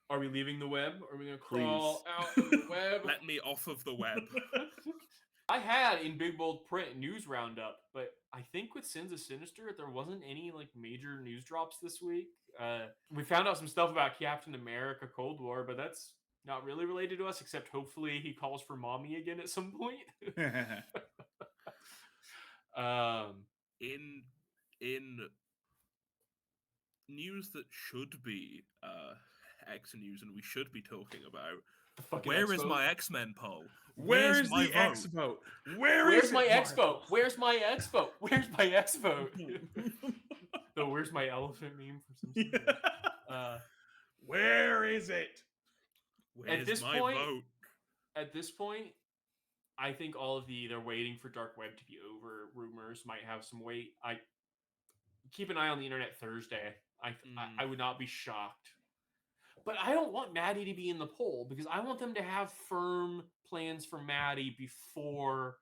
Are we leaving the web? Are we going to crawl out of the web? Let me off of the web. I had in big bold print news roundup, but I think with Sins of Sinister, there wasn't any like major news drops this week. We found out some stuff about Captain America Cold War, but that's not really related to us, except hopefully he calls for mommy again at some point. In news that should be X news and we should be talking about, where is my X-Men poll? Where's my X vote? Where's my X vote? Where's my X vote? Where's my X vote? The where's my elephant meme for some reason. Where is it? Where's my vote? At this point, I think all of they're waiting for Dark Web to be over. Rumors might have some weight. I keep an eye on the internet Thursday. I would not be shocked. But I don't want Maddie to be in the poll because I want them to have firm plans for Maddie before.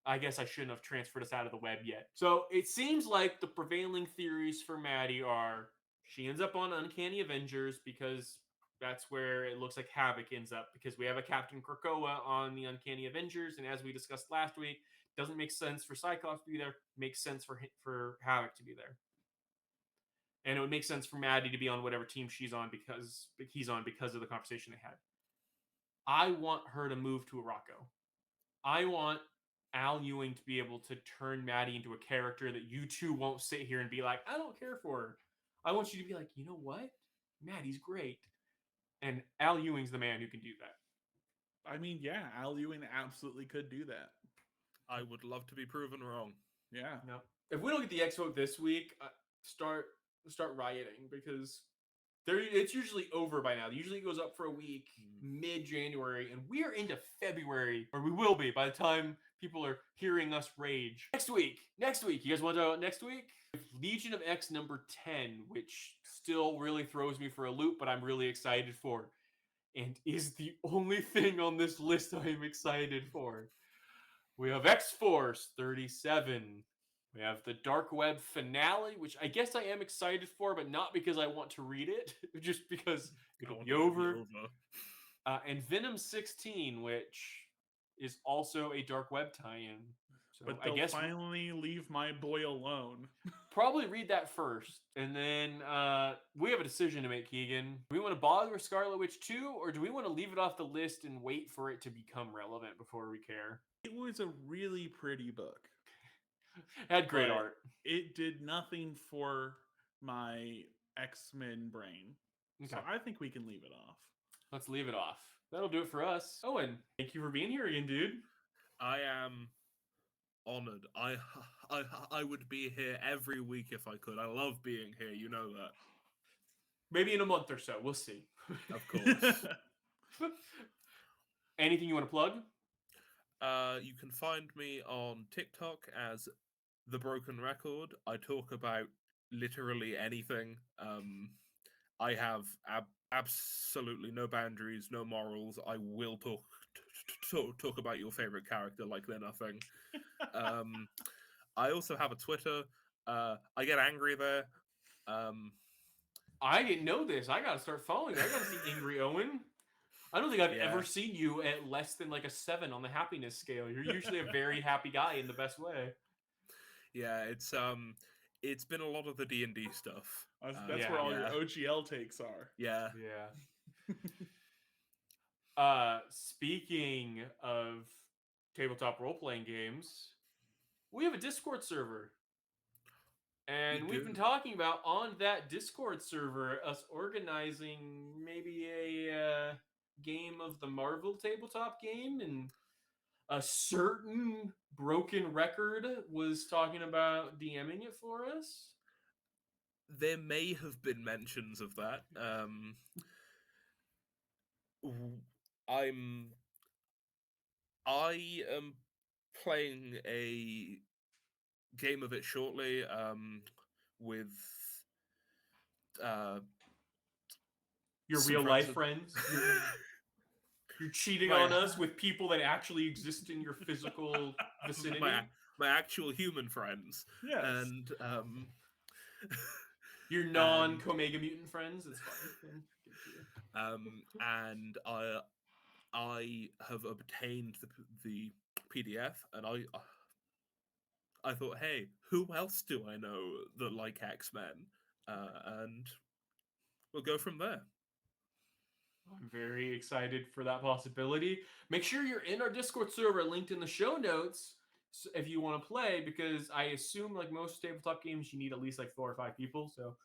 I guess I shouldn't have transferred us out of the web yet. So it seems like the prevailing theories for Maddie are she ends up on Uncanny Avengers because that's where it looks like Havoc ends up because we have a Captain Krakoa on the Uncanny Avengers. And as we discussed last week, doesn't make sense for Cyclops to be there. Makes sense for Havoc to be there. And it would make sense for Maddie to be on whatever team he's on because of the conversation they had. I want her to move to Arakko. I want Al Ewing to be able to turn Maddie into a character that you two won't sit here and be like, I don't care for her. I want you to be like, you know what? Maddie's great. And Al Ewing's the man who can do that. I mean, yeah, Al Ewing absolutely could do that. I would love to be proven wrong. Yeah. No. If we don't get the X vote this week, start rioting because it's usually over by now. Usually it goes up for a week, mid-January, and we are into February, or we will be by the time people are hearing us rage. Next week. You guys want to talk about next week? Legion of X number 10, which still really throws me for a loop, but I'm really excited for, and is the only thing on this list I am excited for. We have X-Force 37. We have the Dark Web finale, which I guess I am excited for, but not because I want to read it, just because it'll want be it to over. And Venom 16, which is also a Dark Web tie-in. So But I they'll guess finally leave my boy alone. probably read that first, and then we have a decision to make, Keegan. Do we want to bother with Scarlet Witch 2, or do we want to leave it off the list and wait for it to become relevant before we care? It was a really pretty book. It had great but art. It did nothing for my X-Men brain. Okay. So I think we can leave it off. Let's leave it off. That'll do it for us. Owen, thank you for being here again, dude. I am honored. I would be here every week if I could. I love being here. You know that. Maybe in a month or so. We'll see. Of course. Anything you want to plug? You can find me on TikTok as TheBrokenRecord. I talk about literally anything. I have absolutely no boundaries, no morals. I will talk about your favorite character like they're nothing. I also have a Twitter. I get angry there. I didn't know this. I gotta start following. I gotta see Angry Owen. I don't think I've ever seen you at less than like a 7 on the happiness scale. You're usually a very happy guy in the best way. Yeah, it's been a lot of the D&D stuff. That's where all your OGL takes are. Yeah. Speaking of tabletop role-playing games, we have a Discord server. And we've been talking about on that Discord server us organizing maybe a game of the Marvel tabletop game, and a certain Broken Record was talking about DMing it for us. There may have been mentions of that. I am playing a game of it shortly with your real life friends. You're cheating on us with people that actually exist in your physical vicinity. My actual human friends. Yes. And your non-Comega mutant friends. It's fine. And I have obtained the PDF, and I thought, hey, who else do I know that like X-Men? And we'll go from there. I'm very excited for that possibility. Make sure you're in our Discord server, linked in the show notes, if you want to play, because I assume, like most tabletop games, you need at least like 4 or 5 people. So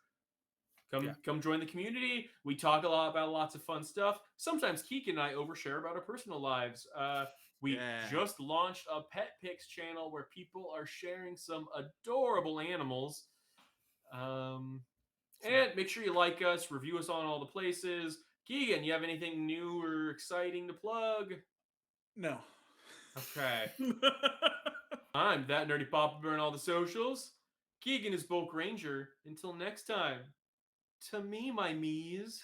come join the community. We talk a lot about lots of fun stuff. Sometimes Keegan and I overshare about our personal lives. We just launched a Pet Pics channel where people are sharing some adorable animals. And make sure you like us, review us on all the places. Keegan, you have anything new or exciting to plug? No. Okay. I'm That Nerdy Papa Bear on all the socials. Keegan is Bulk Ranger. Until next time, to me, my me's.